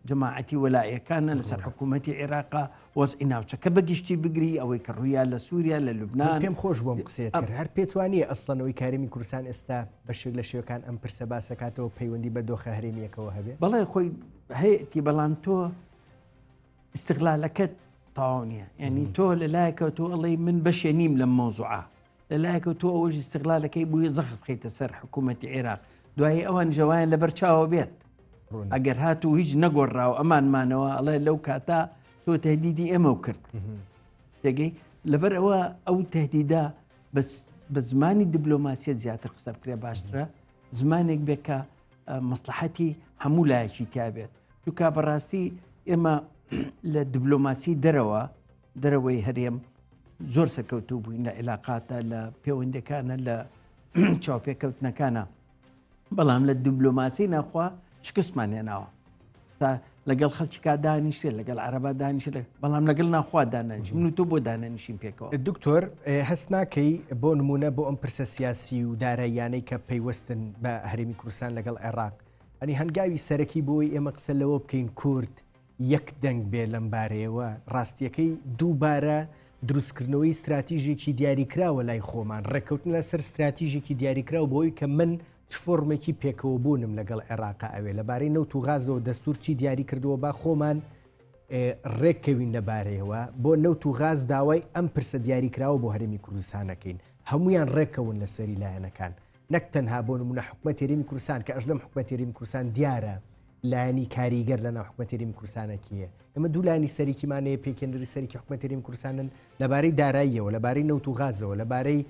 جەماعەتی وەلایەکانە لەسەر حکوومەتی عێراقا وەزعی ناوچەکە بەگشتی بگری ئەوەی کە ڕوویا لە سووریا لە لوبنان پێم خۆش بۆم قسێت کرد هەر پێتوانیە ئەسڵەنەوەی کاریمی کوردستان ئێستا بەشێک لە شێوەکان ئەم پرسە باسەکاتەوە پەیوەندی بە دۆخە هەرێمیەکەوە هەبێت بەڵێ خۆی هەیەی بەڵام تۆ استقلالەکەت تەواو نییە یعنی تۆ لەلایەکە تۆ ئەڵێ من بەشێ نیم لەم مۆزوعە لەلایەکە تۆ ئەوەش استقلالەکەی بووی زەخت بخەیتە سەر حکوومەتی عێراق دوایی ئەوان جوایان لە بەرچاوە بێت ئەگەر هاتوو هیچ نەگۆڕاو ئەمانمانەوە ئەڵێ لەو کاتا تۆ تهدیدی ئێمە و کرد تێگەی لەبەر ئەوە ئەو تهدیدا بە زمانی دیبلۆماسیە زیاتر قسە بکرێ باشترە زمانێک بێکە مەسلحەتی هەموو لایەکی تابێت چونکە بەڕاستی ئێمە لە دیبلۆماسی دەرەوەی هەرێم زۆر سەرکەوتوو بووین لە عێلاقاتە لە پەیوەندەکانە لە چاوپێکەوتنەکانە بەڵام لە دیبلۆماسی ناخوا شکستمان هێناوە تا لەگەڵ خەڵکیکا دانیشتێ لەگەڵ عەرەبا دانیشت بەڵام لەگەڵ ناخوا دانەنیشین من و تۆ بۆ دانەنیشین پێکەوە دکتۆر هەست ناکەی بۆ نمونە بۆ ئەم پرسە سیاسی و داراییانەی کە پەیوەستن بە هەرێمی کوردستان لەگەڵ عێراق ئەنی هەنگاوی سەرەکی بۆی ئێمە قسە لەوە بکەین کورد یەک دەنگ بێ لەم بارەیەوە ڕاستیەکەی دووبارە دروستکردنەوەی استراتیژێکی دیاریکراوە لای خۆمان ڕێککەوتن لەسەر استراتیژێکی دیاریکراوە بۆی کە من فۆرمێکی پێکەوە بوونم لەگەڵ عێراقا ئەوێ لەبارەی نەوت و غازەوە دەستور چی دیاری کردووە با خۆمان ڕێککەوین لەبارەیەوە بۆ نەوت و غاز داوای ئەم پرسە دیاریکراوە بۆ هەرێمی کوردستانەکەین هەمویان ڕێککەون لە سەری لایەنەکان نەک تەنها بۆ نمونە حکومەت هەرێمی کوردستان کە ئەژدەم حکومەت هەرێمی کوردستان دیارە لایەنی کاریگەر لەناو حکومەت هەرێمی کوردستانەکیە ئێمە دوو لایەنی سەرێکیمانەیە پێکێنەری سەرێکی حکومەت هەرێمی کوردستانن لەبارەی داراییەوە لەبارەی نەوت و غازەوە لەبارەی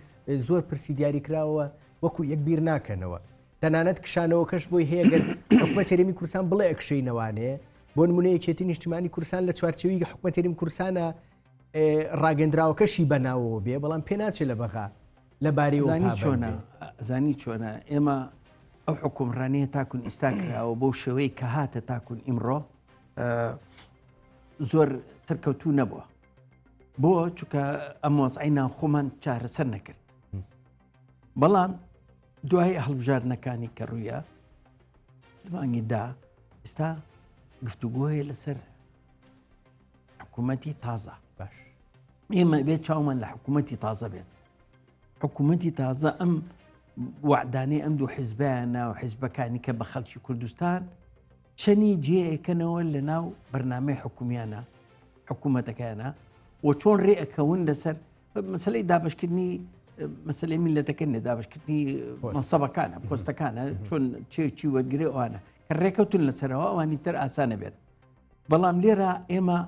زۆر پرسی دیاریکراوە وەکو یەک بیر ناکەنەوە تەنانەت کشانەوە کەش بۆی هەیە گەر حکومەت هەرێمی کوردستان بڵێ ئەکشەینەوانەیە بۆ نمونە یەکێتی نیشتیمانی کوردستان لە چوارچێوی حکومەت هەرێمی کوردستانە ڕاگەندراوەکەشی بەناوەوە بێ بەڵام پێ ناچێت لە بەغا لەبارەی زانی چۆنە ئێمە ئەو حکومڕانیە تاکون ئیستاکراوە بۆ شێوەی کە هاتە تاکون ئیمڕۆ زۆر سەرکەوتوو نەبووە بۆ چونکە ئەم وەزعی ناوخۆمان چارەسەر نەکرد بەڵام دوای هەڵبژارنەکانی کە ڕوویە مانگیدا ئێستا گفتوگۆیە لەسەر حکوومەتی تازە باش ئێمە بێت چاومان لە حکوومەتی تازە بێت حکوومەتی تازە ئەم وعدانەی ئەم دوو حیزبیانە و حیزبەکانی کە بە خەڵکی کوردستان چەنی جێئەکەنەوە لە ناو بەرنامەی حکومیانە حکوومەتەکانە و چۆن ڕێئەکەون لەسەر مەسەلەی دابشکردنی مەسلەی میلەتەکە دابشکردنی مەنسەبەکانە پۆستەکانە چۆن چی وەرگرێ ئەوانە کە ڕێکەوتن لەسەرەوە ئەوانی تر ئاسانە بێت بەڵام لێرە ئێمە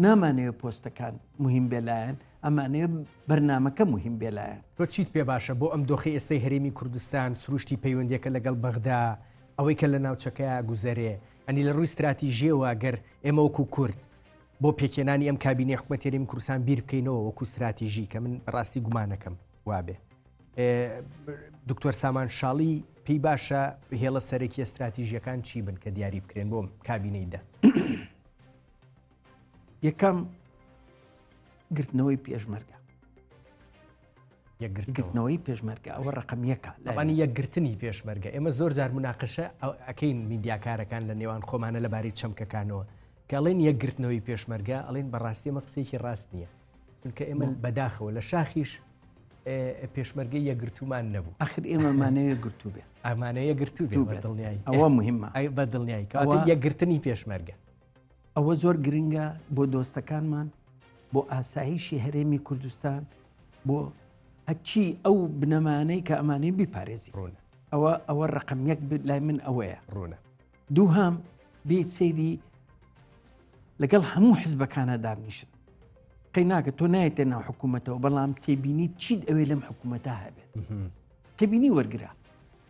نامانەوێت پۆستەکان مهم بێلایەن ئەمانەیە بەرنامەکە مهم بێلایەن تۆ چیت پێ باشە بۆ ئەم دۆخی ئێستای هەرێمی کوردستان سروشتی پەیوەندیەکە لەگەڵ بەغدا ئەوەی کە لە ناوچەکەیە گوزەرێ ئەنی لە ڕووی استراتیژیەوە گەر ئێمە وەکو کورد بۆ پێکێنانی ئەم کابینەی حکومەت هەرێمی کوردستان بیر بکەینەوە وەکو استراتیژی کە من بەڕاستی گومانەکەم وابێ دکتۆر سامان شاڵی پێی باشە هێڵە سەرەکی استراتیژیەکان چی بن کە دیاری بکرێن بۆم کابینەیدا یەکەم گرتنەوەی پێشمەرگە یەکگرتنەوەی پێشمەرگە ئەوە ڕقم یەکە لەوانی یەکگرتنی پێشمەرگە ئێمە زۆر جار مناقەشە ئەکەین میدیاکارەکان لە نێوان خۆمانە لەبارەی چەمکەکانەوە کە ئەڵێن یەکگرتنەوەی پێشمەرگە ئەڵێن بەڕاستی ئەمە قسێکی ڕاست نییە چونکە ئێمە بەداخەوە لە شاخیش پێشمەرگەی یەکگرتومان نەبوو ئاخر ئێمەمانەیە گرتوو بێ ئەمانەیە گرتوو بێ دڵنیایی ئەوە مهمە بە دڵنیایی کەواتە یەکگرتنی پێشمەرگە ئەوە زۆر گرنگە بۆ دۆستەکانمان بۆ ئاسایشی هەرێمی کوردستان بۆ هەچی ئەو بنەمانەی کە ئەمانەی بیپارێزی ڕوونە ئەوە ڕقم یەک لای من ئەوەیە ڕوونە دووهام بێت سەیری لەگەڵ هەموو حیزبەکانە دابنیشن قەی ناکە تۆ نایەتە ناو حکوومەتەوە بەڵام تێبینی چیت ئەوێ لەم حکوومەتە هەبێت تێبینی وەرگرە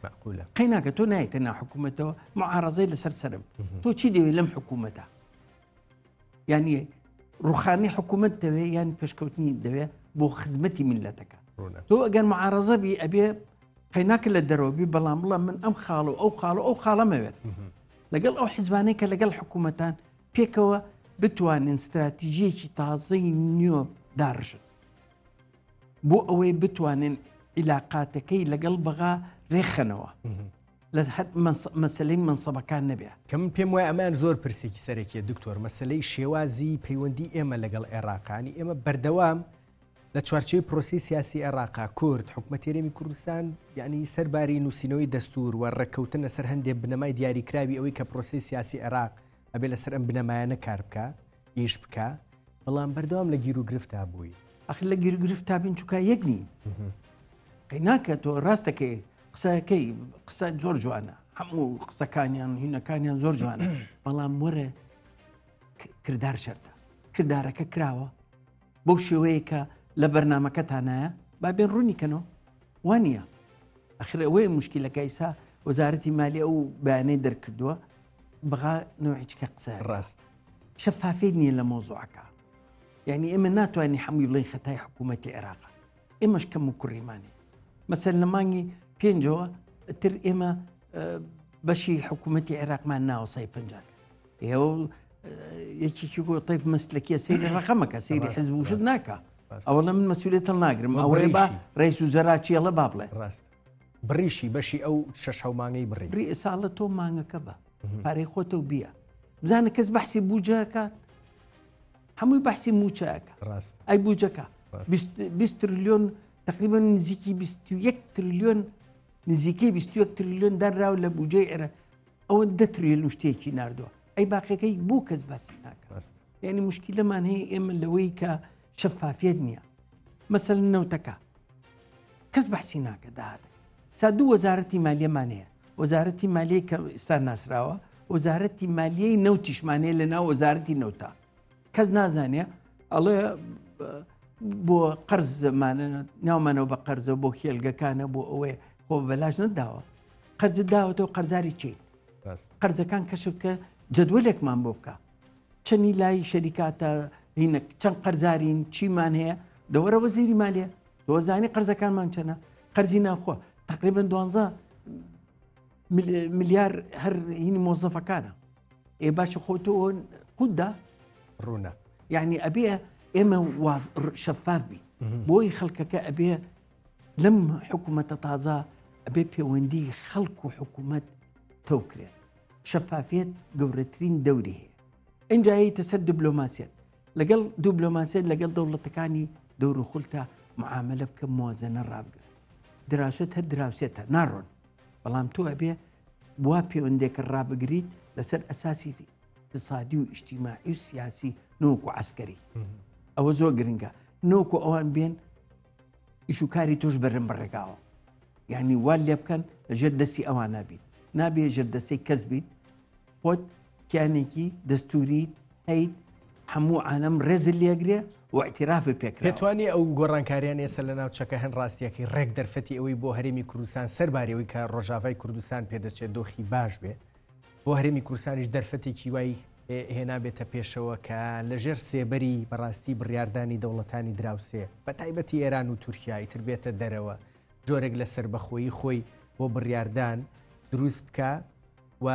مەقولە قەی ناکە تۆ نایەتە ناو حکوومەتەوە معارەزەی لەسەر سەرم تۆ چی دەوێت لەم حکوومەتە یعنی ڕوخانی حکوومەت دەوێت یان پێشکەوتنی دەوێت بۆ خزمەتی میلەتەکە تۆ ئەگەر معارەزە بی ئەبێ قەی ناکە لە دەرەوەبی بەڵام بڵام من ئەم خاڵ و ئەو خاڵەمەوێت لەگەڵ ئەو حیزبانەی کە لەگەڵ حکوومەتان پێکەوە بتوانین استراتیژیەکی تازەی نیۆ داڕژن بۆ ئەوەی بتوانین عیلاقاتەکەی لەگەڵ بەغا ڕێخەنەوە لە مەسلەی منسەبەکان نەبێ کە من پێم وایە ئەمان زۆر پرسێکی سەرەکیە دکتۆر مەسلەی شێوازی پەیوەندی ئێمە لەگەڵ عێراقانی ئێمە بەردەوام لە چوارچێوەی پرۆسی سیاسی عێراقا کورد حکومەت هەرێمی کوردستان یعنی سەرباری نووسینەوەی دەستور و ڕێککەوتن لەسەر هەندێک بنەمای دیاریکراوی ئەوەی کە پرۆسی سیاسی عێراق ئەبێ لەسەر ئەم بنەمایانە کار بکە ئیش بکە بەڵام بەردەوام لە گیر و گرفتا بووی ئەخ لە گیر و گرفت تا بین چووکە یەک نین ناکە تۆ ڕاستەکەی قسەکەی قسە زۆر جوانە هەموو قسەکانیان هینەکانیان زۆر جوانە بەڵام وەرە کردار شەرتە کردارەکە کراوە بەو شێوەیە کە لە بەرنامەکەتانایە با بێن ڕوونیکەنەوە وانە ئەخرە ئەوەیە مشکلەکە ئیسا وەزارەتی مالی ئەو بەیانەی دەرکردووە بەغا نوعیچکە قسە ڕاست شەفافێت نییە لە مۆزوعەکە یعنی ئێمە ناتوانانی هەمووی بڵێن خەتای حکوومەتی عێراق ئێمەش کەم و کوڕیمانی مەسەل لە مانگی پێنجەوە تر ئێمە بەشی حکوومەتی عێراقمان ناوە سای پنجاک ئێوە یەکێکی بۆ تەیف مەسلەکیە سەیری ڕقەمەکە سەیری حزب وشت ناکە ئەوە لە من مەسئولیت ناگرم ئەوەی بە ڕئیس وزەرا چیەڵە با بڵێ ڕاست بڕیشی بەشی ئەو شەش مانگەی بڕی ئێساڵە تۆ مانگەکە بە پارەی خۆتە و بیە بزانە کەس بەحسی بوجەکات هەمووی بەحسی موچەکە ڕاست ئەی بوجەکە 20 تریلیۆن تقریبا نزیکی 21 تریلیۆن نزیکەی 21 تریلیۆن دەرراو لە بوجەی عێراق ئەوە 10 تریلیۆن شتێکی ناردووە ئەی باقیەکەی بۆ کەس باسی ناکە یعنی مشکلەمان هەیە ئێمە لەوەی کە شەفافیت نییە مەسەل نەوتەکە کەس بەحسی ناکە داهاتە سا دوو وەزارەتی مالیەمان هەیە وەزارەتی مالیەی کە ئێستا ناسراوە وەزارەتی مالیەی نەوتیشمانەیە لە ناو وەزارەتی نەوتە کەس نازانێ ئەڵێ بۆ قەرز زمانە ناومانەوە بە قەرزە بۆ خێلگەکانە بۆ ئەوەیە خۆ بەلاش نەداوە قەرزت داوەتەوە قەرزاری چیت قەرزەکان کەشف کە جدولێکمان بۆ بکە چەندی لای شەریکاتە هینە چەند قەرزارین چیمان هەیە دەوەرە وەزیری مالیە دۆزانی قەرزەکانمان چەنە قەرزی ناوخۆ تقریبا 12 ملیار هەر هینی مۆزەفەکانە ئێ باشە خۆتەوە قوددا ڕوونە یعنی ئەبێ ئێمە شەفاف بی بۆی خەڵکەکە ئەبێ لەم حکوومەتە تازە ئەبێ پەیوەندی خەڵک و حکوومەت تەوکرێت شەفافێت گەورەترین دەوری هەیە اینجا هەیەتە سەر دیبلۆماسیەت لەگەڵ دیبلۆماسیەت لەگەڵ دەوڵەتەکانی دەور و خولتە معاملە بکە موازنە ڕابگرن دراوسێت هەر دراوسێتە ناڕۆن بەڵام تۆ ئەبێ وا پەیوەندێکە ڕابگریت لەسەر ئەساسی اقتصادی و اجتماعی و سیاسی نۆکو عسکەری ئەوە زۆر گرنگە نۆکو ئەوان بێن ئیشوکاری تۆش بەرم بەڕێگاوە یعنی وال لێ بکەن لەژێر دەستی ئەوان نابیت نابێ ژێر دەستەی کەس بیت خۆت کیانێکی دەستوری هەیت هەموو عالەم ڕێزت لێگرێ و ئەعتیرافی پێکرا پێتوانێت ئەو گۆڕانکاریان ێستا لە ناوچەکە هەن ڕاستیەکەی ڕێک دەرفەتی ئەوەی بۆ هەرێمی کوردستان سەربارەوەی کە ڕۆژاوای کوردستان پێدەچێت دۆخی باش بێ بۆ هەرێمی کوردستانیش دەرفەتێکی وای هێنابێتە پێشەوە کە لەژێر سێبەری بەڕاستی بڕیاردانی دەوڵەتانی دراوسێ بە تایبەتی ئێران و تورکیا ئیتر بێتە دەرەوە جۆرێک لە سربەخۆیی خۆی بۆ بڕیاردان دروست بکە و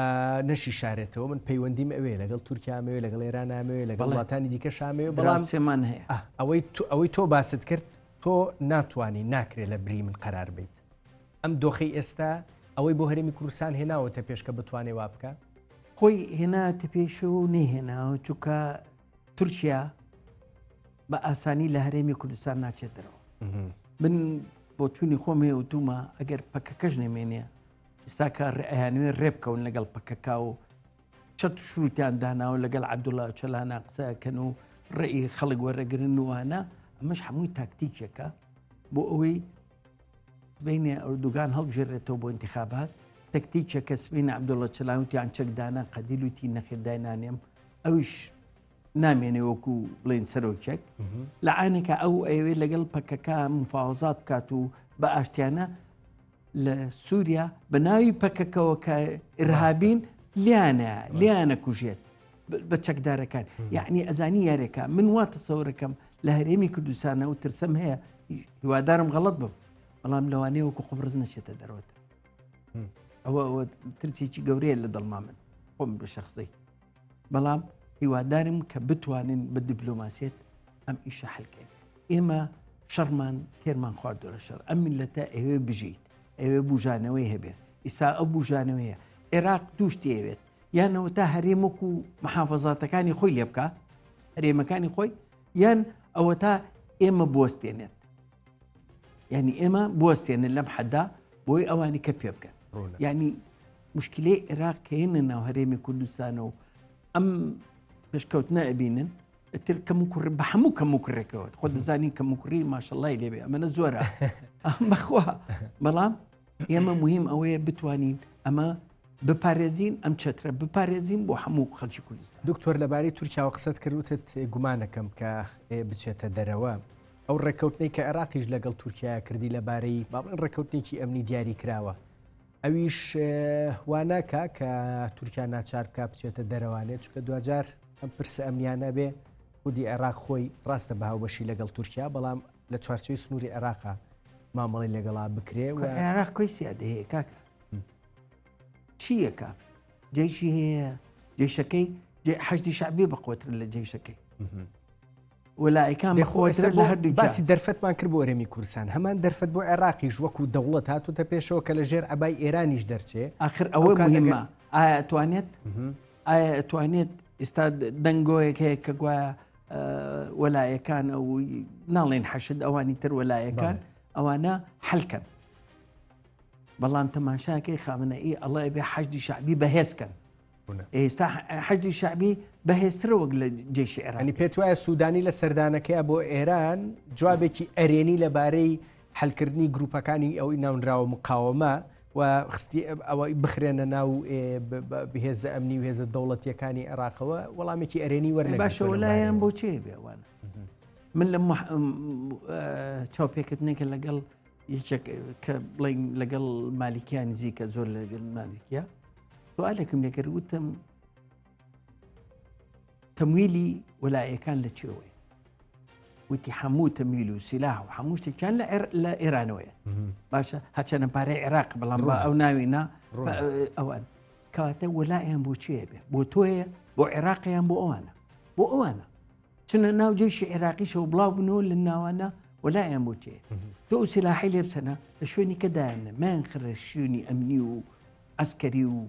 نەشی شارێتەوە من پەیوەندیم ئەوێ لەگەڵ تورکیامەوێ لەگەڵ ئێرانامەوێ لەگەڵ وڵاتانی دیکە شامەوێ بەڵام سێمان هەیە ئەوەی تۆ باست کرد تۆ ناتوانانی ناکرێت لە بری من قەرار بیت ئەم دۆخی ئێستا ئەوەی بۆ هەرێمی کوردستان هێناوەتە پێشکە بتوانێ وا بکە خۆی هێناتە پێش و نەهێناوە چونکە تورکیا بە ئاسانی لە هەرێمی کوردستان ناچێت دەرەوە من بۆ چوونی خۆمێ وتومە ئەگەر پەکەکەش نەمێنێ ئێستا کە ئەیانوێ ڕێبکەون لەگەڵ پەکەکا و چەت شروتیان داناوە لەگەڵ عەبدوڵڵا ئۆچەلانە قسەکەن و ڕێی خەڵک وەرەگرن وانە ئەمەش هەمووی تاکتیکێکە بۆ ئەوەی بینێ ئەردوگان هەڵبژێڕێتەوە بۆ انتخابات تەکتیکێکە سبینە عەبدوڵڵا ئۆچەلانوتیان چەکدانا قەدیل وتی نەخێدای نانێم ئەوش نامێنێ وەکو بڵێن سەرۆکێک لە عانێکە ئەو ئەوێ لەگەڵ پەکەکە مفاوەزات بکات و بە ئاشتیانە لە سووریا بە ناوی پەکەکەوە کە ئرهابین لیانە کوژێت بە چەکدارەکان یعنی ئەزانی یارێکە من وا تەسەوڕەکەم لە هەرێمی کوردستانە و ترسەم هەیە هیوادارم غەڵەت بم بەڵام لەوانەیە وەکو قوبرز نەچێتە دەرەوەتە ئەوە ترسێکی گەورەیە لە دڵما من خۆم بە شەخصی بەڵام هیوادارم کە بتوانین بە دیبلۆماسیەت ئەم ئیشە حەلکەین ئێمە شەڕمان تێرمان خواردووە شەڕ ئەم میلەتە ئەوێ بژیت ئەوێ بوژانەوەی هەبێ ئێستا ئەو بوژانەوەیە عێراق دووشتی ئەوێت یانەوە تا هەرێمەک و محافەزاتەکانی خۆی لێ بکە هەرێمەکانی خۆی یان ئەوە تا ئێمە بوەستێنێت یعنی ئێمە بوەستێنن لەم حەدا بۆی ئەوانی کە پێ بکەن یعنی مشکلەی عێراق کە هێنە ناو هەرێمی کوردستانە و ئەم پێشکەوتنە ئەبینن كمكر بحمو كمكر كود خد زاني كمكري ما شاء الله يلي أما نزورها بخوها بلام ياما مهم أوي بتوانين أما بباريزين أم شترة بباريزين بو حمو خلشي كردستان دكتور لباري تركيا وقصت كروتت گومانەکەم کە بچێتە دەرەوە ئەو ڕێکەوتنەی کە عێراقیش لەگەڵ تورکیا کردی لەبارەی باڵێن ڕێکەوتنێکی ئەمنی دیاری کراوە ئەویش واناکە کە تورکیا ناچار بکە بچێتە دەرەوانێت چکە دوجار ئەم پرسە ئەمنیانە بێ خودی عێراق خۆی ڕاستە بە هاوبەشی لەگەڵ تورکیا بەڵام لە چوارچەوەی سنووری عێراقا مامەڵی لەگەڵا بکرێ و عێراق کۆی سیادە هەیە کاکە چیەکە جێشی هەیە جێشەکەی حەشدی شعبی بەقوتر لە جێشەکەی وەلایەکان بەخۆتر لە هەردوو باسی دەرفەتمان کرد بۆ ئەرێمی کوردستان هەمان دەرفەت بۆ عێراقیش وەکو دەوڵەت هاتوتە پێشەوە کە لە ژێر عەبای ئێرانیش دەرچێ ئاخر ئەوە مهمە ئایا ئەتوانێت ئێستا دەنگۆیەک هەیە کە گوایە وەلایەکان ئەو ناڵێن حەشد ئەوانی تر وەلایەکان ئەوانە حەلکەن بەڵام تەماشاکەی خامنەئی ئەڵێ بێ حەشدی شعبی بەهێزکەن ئێستا حەشدی شعبی بەهێزترە وەک لە جێشی عێراق ئەنی پێت وایە سوودانی لە سەردانەکەیە بۆ ئێران جوابێکی ئەرێنی لەبارەی حەلکردنی گروپەکانی ئەوی ناونراوە مقاومە و خستی ئەوەی بخرێنە ناو بهێزە ئەمنی و هێزە دەوڵەتیەکانی عێراقەوە وەڵامێکی ئەرێنی وەرنەگرێت باشە وەلایەن بۆ چێ بێوانە من لە چاوپێکردنێکە لەگەڵ کە بڵین لەگەڵ مالیکیان نزیکە زۆر لەگەڵ مالیکیە سوالێکم لێکرد وتم تەمویلی وەلایەکان لە چێوەیە وتی هەموو تەمویل و سیلاح و هەموو شتێکیان لە ئێرانەوەیە باشە هەچەنە پارەی عێراق بەڵام بە ئەو ناوینا ئەوان کەواتە وەلایەن بۆ چێ بێ بۆ تۆیە بۆ عێراقیان بۆ ئەوانە چونە ناو جێشی عێراقیشەوە بڵاو بنەوە لە ناوانە وەلایەن بۆ چێ تۆ سیلاحی لێ بسەنە لە شوێنی کەدایەنە مایان خرە شوێنی ئەمنی و عسکەری و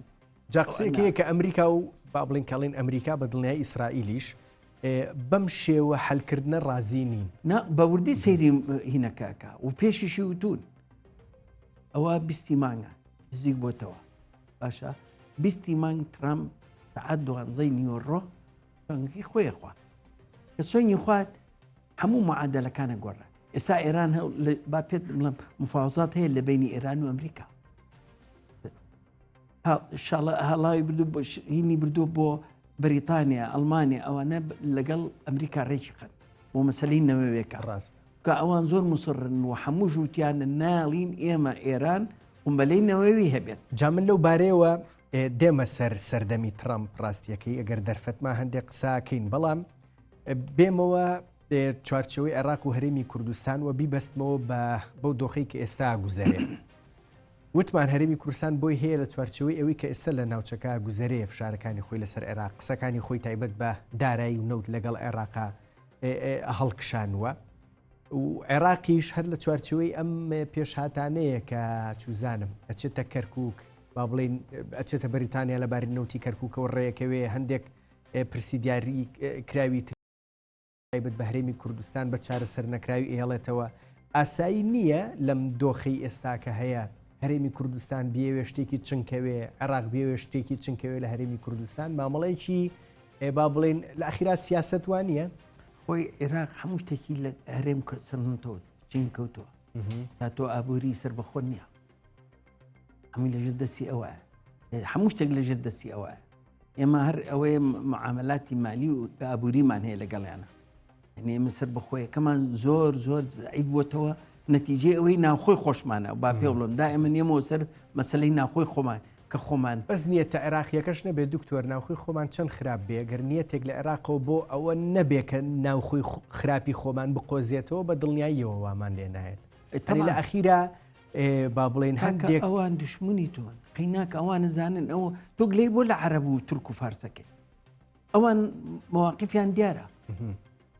جاقسەیەکەیە کە ئەمریکا و با بڵین کاڵین ئەمریکا بە دڵنیای ئیسرائیلیش بەم شێوە حەلکردنە ڕازی نین بەوردی سەیری هینەکەکە و پێشیشی وتون ئەوە بیستی مانگە نزیک بۆتەوە باشە بیستی مانگ ترامپ سەعات 12 نیوەڕۆ بەنگی خۆی خوا کە سۆنی خوات هەموو معادلەکانە گۆڕە ئێستا ئێران با پێت بڵێم مفاوزات هەیە لە بینی ئێران و ئەمریکا هەڵاوی بردو هینی بردو بۆ بریتانیا ئەڵمانیا ئەوانە لەگەڵ ئەمریکا ڕێکی قەن بۆ مەسەلەی نەوەوێکە ڕاست کە ئەوان زۆر مسڕن و هەموو ژووتیانە ناڵین ئێمە ئێران قومبەلەی نەوەوی هەبێت جا من لەو بارەیەوە دێمە سەردەمی ترامپ ڕاستیەکەی ئەگەر دەرفەتما هەندێک قساکەین بەڵام بێمەوە چوارچەوەی عێراق و هەرێمی کوردستان و بیبەستمەوە بەو دۆخەی کە ئێستا گوزەرێ وتمان هەرێمی کوردستان بۆی هەیە لە چوارچەوەی ئەوەی کە ئێستا لە ناوچەکە گوزەرەیە فشارەکانی خۆی لەسەر عێراق قسەکانی خۆی تایبەت بە دارایی و نەوت لەگەڵ عێراقا هەڵکشانوە و عێراقیش هەر لە چوارچەوەی ئەم پێشهاتانەیە کە چوزانم ئەچێتە کەرکووک با بڵین ئەچێتە بەریتانیا لەبارەی نەوتی کەرکووکەوە ڕێیەکەوێ هەندێک پرسیدیاری کراوی تایبەت بە هەرێمی کوردستان بە چارەسەر نەکراوی ئێڵێتەوە ئاسایی نییە لەم دۆخەی ئێستا کە هەیە هەرێمی کوردستان بێوێ شتێکی چنکەوێ عێراق بێوێ شتێکی چنکەوێ لە هەرێمی کوردستان مامەڵەیەکی با بڵێن لە ئەخیرا سیاست وانە خۆی عێراق هەموو شتێکی لە هەرێم سەرنتەوە چنکەوتەوە ساتۆ ئابووری سەر بەخۆ نییە هەمووی لەژێر دەستی ئەوە هەموو شتێک لەژێر دەستی ئەوە ئێمە هەر ئەوەیە معاملاتی مالی و ئابووریمان هەیە لەگەڵیانە یعنی ئێمە سەر بەخۆیە کەمان زۆر زەعیف بووتەوە نەتیجەی ئەوەی ناوخۆی خۆشمانە و با پێ بڵۆن دائما ئێمەوە سەر مەسەلەی ناوخۆی خۆمان کە خۆمان بەس نیەتە عێراقیەکەش نەبێت دکتۆر ناوخۆی خۆمان چەند خراپ بێ گەر نیەتێک لە عێراقەوە بۆ ئەوە نەبێ کە ناوخۆی خراپی خۆمان بقۆزیێتەوە بە دڵنیاییەوە وامان لێ نایێت لە ئەخیرا با بڵێن هەندێک ئەوان دشمنی تۆن قەیناکە ئەوان نزانن ئەوە تۆ گلەی بۆ لە عەرەب و تورک و فارسەکەی ئەوان مواقفیان دیارە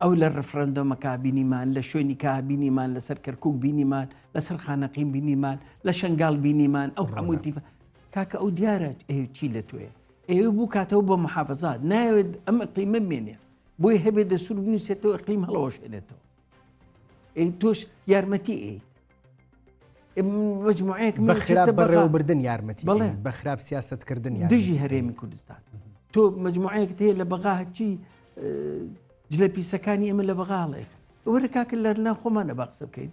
ئەو لە ڕفرەندۆمەکە بینیمان لە شوێنی کابینیمان لەسەر کەرکووک بینیمان لەسەر خانەقیم بینیمان لە شنگال بینیمان ئەو هەمووی تیفە کاکە ئەو دیارە چی لە توێ ئێوە بوو کاتەوە بە محافەزات ناوێت ئەم ئەقلیمە بمێنێ بۆی هەبێت دەسوور بنووسێتەوە ئەقلیم هەڵەوەشێنێتەوە تۆش یارمەتی مجموعەیەک بەخراپ بەڕێوەبردن یارمەتی بەڵێ بەخراپ سیاستکردن دژی هەرێمی کوردستان تۆ مجموعەیەک هەیە لە بەغا هەچی جلە پیسەکانی ئێمە لە بەغاڵێک وەرە کاکە لە ناخۆمانە باقسە بکەین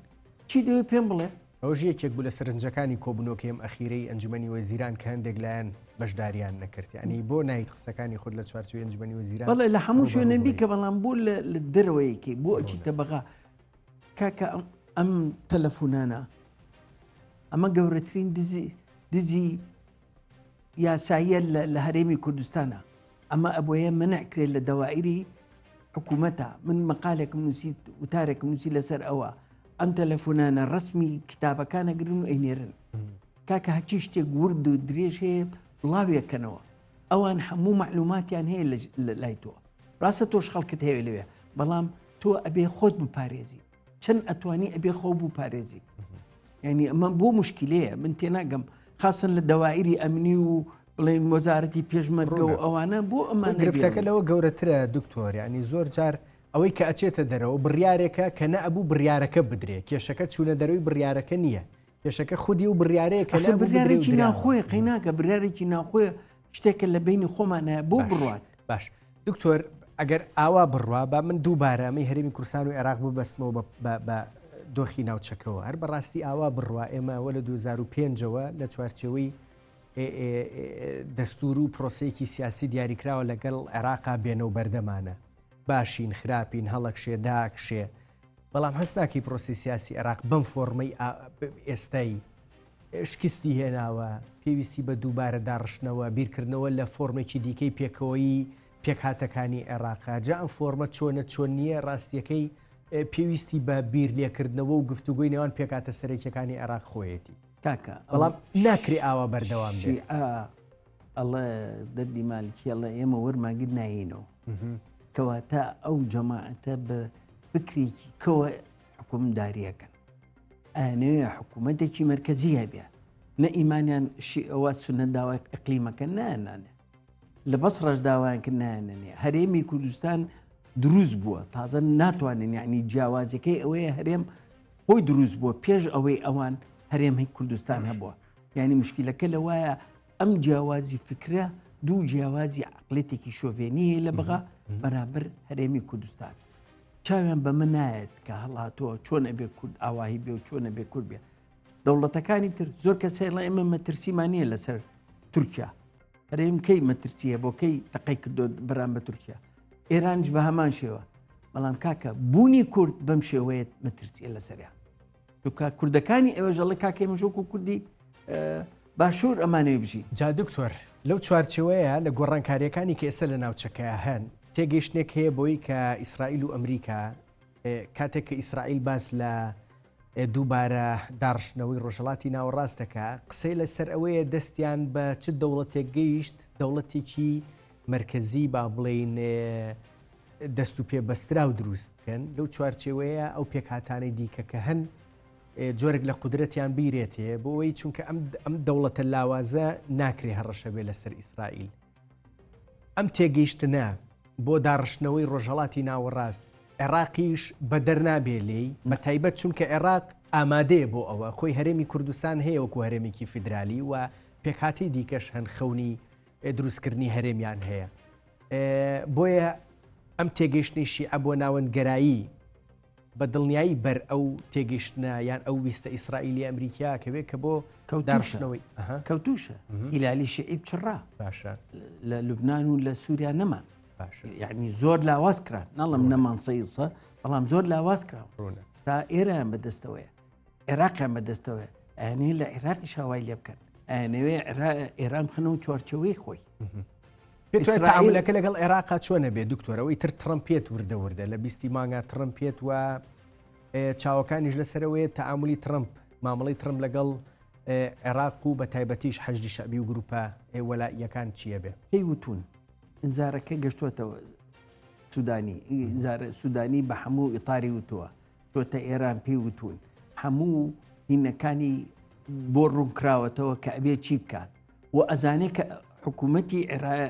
چی دەوێت پێم بڵێ ئەوژ یەکێک بوو لە سەرنجەکانی کۆبنەوەکەم ئەخیرەی ئەنجومەنی وەزیران کە هەندێک لایەن بەشداریان نەکرد ینی بۆ نایت قسەکانی خود لە چوارچوی ئەنجومەنی وەزیران بەڵێ لە هەموو شوێنەبی کە بەڵام بۆ لە دەرەوەیەکی بۆ ئەچیتە بەغا کاکە ئەم تەلەفۆنانە ئەمە گەورەترین دزی یاساییە لە هەرێمی کوردستانە ئەمە ئەبۆیە منعکرێت لە دەوائری حکوومەتە من مەقالێکم نووسیت وتارێکم نووسی لەسەر ئەوە ئەم تەلەفۆنانە ڕسمی کتابەکانە گرن و ئەینێرن کاکە هەچی شتێک ورد و درێژ هەیە بڵاویەکەنەوە ئەوان هەموو معلوماتیان هەیە لە لای تۆ ڕاستە تۆش خەڵکت هەیە لەوێ بەڵام تۆ ئەبێ خۆت بپارێزی چەند ئەتوانی ئەبێ خۆ بپارێزی یعنی ئەمە بۆ مشکلەیە من تێناگەم خاصن لە دەوائری ئەمنی و بڵێن وەزارەتی پێشمەرگە و ئەوانە بۆ ئەمان گرفتەکە لەوە گەورەترە دکتۆر ینی زۆر جار ئەوەی کە ئەچێتە دەرەوە بڕیارێکە کە نەبوو بڕیارەکە بدرێ کێشەکە چوونە دەروی بڕیارەکە نییە کێشەکە خودی و بڕیارەیە کە بڕیارێکی ناخۆی قەیناکە بڕیارێکی ناخۆی شتێکە لە بینی خۆمانە بۆ بڕوات باش دکتۆر ئەگەر ئاوا بڕوا با من دووبارە ئەمەی هەرێمی کوردستان و عێراق ببەستمەوە بە دۆخی ناوچەکەەوە هەر بەڕاستی ئاوا بڕوا ئێمەوە لە 2005ەوە لە چوارچەوەی دەستور و پرۆسەیەکی سیاسی دیاریکراوە لەگەڵ عێراقا بێنەو بەردەمانە باشین خراپین هەڵەکشێ داکشێ بەڵام هەست ناکەی پرۆسی سیاسی عێراق بەم فۆرمەی ئێستایی شکستی هێناوە پێویستی بە دووبارە داڕشتنەوە بیرکردنەوە لە فۆرمێکی دیکەی پێکەوەی پێکهاتەکانی عێراقا جا ئەم فۆرمە چۆن نییە ڕاستیەکەی پێویستی بە بیر لێکردنەوە و گفتوگوی نێوان پێکاتە سەرێکیەکانی عێراق خۆیەتی کاکە بەڵام ناکری ئاوا بەردەوام ئەڵێ دەردی مالکیڵە ئێمە وەرماگر ناینەوە کەواتە ئەو جەماعەتە بە فکرێکی کەوە حکومداریەکەن ئەنەوێ حکوومەتێکی مرکزی هەبێ نە ئیمانیان ئەوە سونە داوای ئەقلیمەکە نانانێ لە بەس ڕەش داوایان کرد نانێ هەرێمی کوردستان دروست بووە تازە ناتوانن یعنی جیاوازەکەی ئەوەیە هەرێم بۆی دروست بووە پێش ئەوەی ئەوان هەرێمی کوردستان هەبووە یعنی مشکلەکە لەوایە ئەم جیاوازی فکرە دوو جیاوازی عقلێتێکی شۆڤێنی لە بەغا بەرامبەر هەرێمی کوردستان چاویان بە من نایەت کە هەڵاتەوە چۆن ئەبێ کورد ئاواهی بێ و چۆنە بێ کورد بێ دەوڵەتەکانی تر زۆر کەسێڵە ئێمە مەترسیمانیە لەسەر تورکیا هەرێم کەی مەترسیە بۆ کەی تەقەی کردو بەرام بە تورکیا ئێرانش بە هەمان شێوە بەڵام کاکە بوونی کورد بەم شێوەیەت مەترسیە لەسەریان چونکە کوردەکانی ئێوەژەڵی کاکەی مەژۆک و کوردی باشوور ئەمانەوێ بژی جا دکتۆر لەو چوارچەوەیە لە گۆڕانکاریەکانی کە ئێستا لە ناوچەکەیە هەن تێگەیشتێک هەیە بۆی کە ئیسرائیل و ئەمریکا کاتێک کە ئیسرائیل باس لە دووبارە داڕشتنەوەی ڕۆژهەڵاتی ناوەڕاستەکە قسەی لەسەر ئەوەیە دەستیان بە چ دەوڵەتێک گەیشت دەوڵەتێکی مرکزی با بڵێن دەست و پێبەسترا و دروست بکەن لەو چوارچێوەیە ئەو پێکهاتانەی دیکە کە هەن جۆرێک لە قودرەتیان بیرێتێ بۆ ئەوەی چونکە ئەم دەوڵەتە لاوازە ناکرێ هەڕەشە بێ لەسەر ئیسرائیل ئەم تێگەیشتنە بۆ داڕشتنەوەی ڕۆژهەڵاتی ناوەڕاست عێراقیش بە دەرنابێ لێی بە تایبەت چونکە عێراق ئامادەیە بۆ ئەوە خۆی هەرێمی کوردستان هەیە وەکو هەرێمێکی فیدرالی و پێکهاتی دیکەش هەن خەونی دروستکردنی هەرێمیان هەیە بۆیە ئەم تێگەیشتنیشی ئەبووە ناوەندگەرایی بە دڵنیایی بەر ئەو تێگەیشتنە یان ئەو ویستە ئیسرائیلی ئەمریکا کەوێت کە بۆ داڕشتنەوەی کەوتوشە هیلالی شعیب چڕا باشە لە لوبناان و لە سووریا نەمان یعنی زۆر لاواز کران نەڵم نەمان سەیسە بەڵام زۆر لاواز کراون تا ئێرەیان بەدەستەوەیە عێراقیان بەدەستەوەیە ئەنێ لە عێراقی شاوای لێ بکەن ئەنەوێ ئێران بخنەوە چوارچەوەی خۆی تعاملەکە لەگەڵ عێراقا چۆنە بێ دکتۆرەوەی تر ترمپێت وردە لە بیستی مانگا ترمپێت و چاوەکانیش لەسەرەوەی تەعاملی ترمپ مامەڵی ترمپ لەگەڵ عێراق و بە تایبەتیش حەشدی شەعبی و گروپە وەلایەکان چییە بێ پێی وتون ئینزارەکە گەشتوتەوە سوودانی بە هەموو ئیتاری وتووە چۆتە ئێران پێی وتون هەموو هینەکانی بۆ ڕوونکراوەتەوە کە ئەبێ چی بکات و ئەزانێ کە حکوومەتی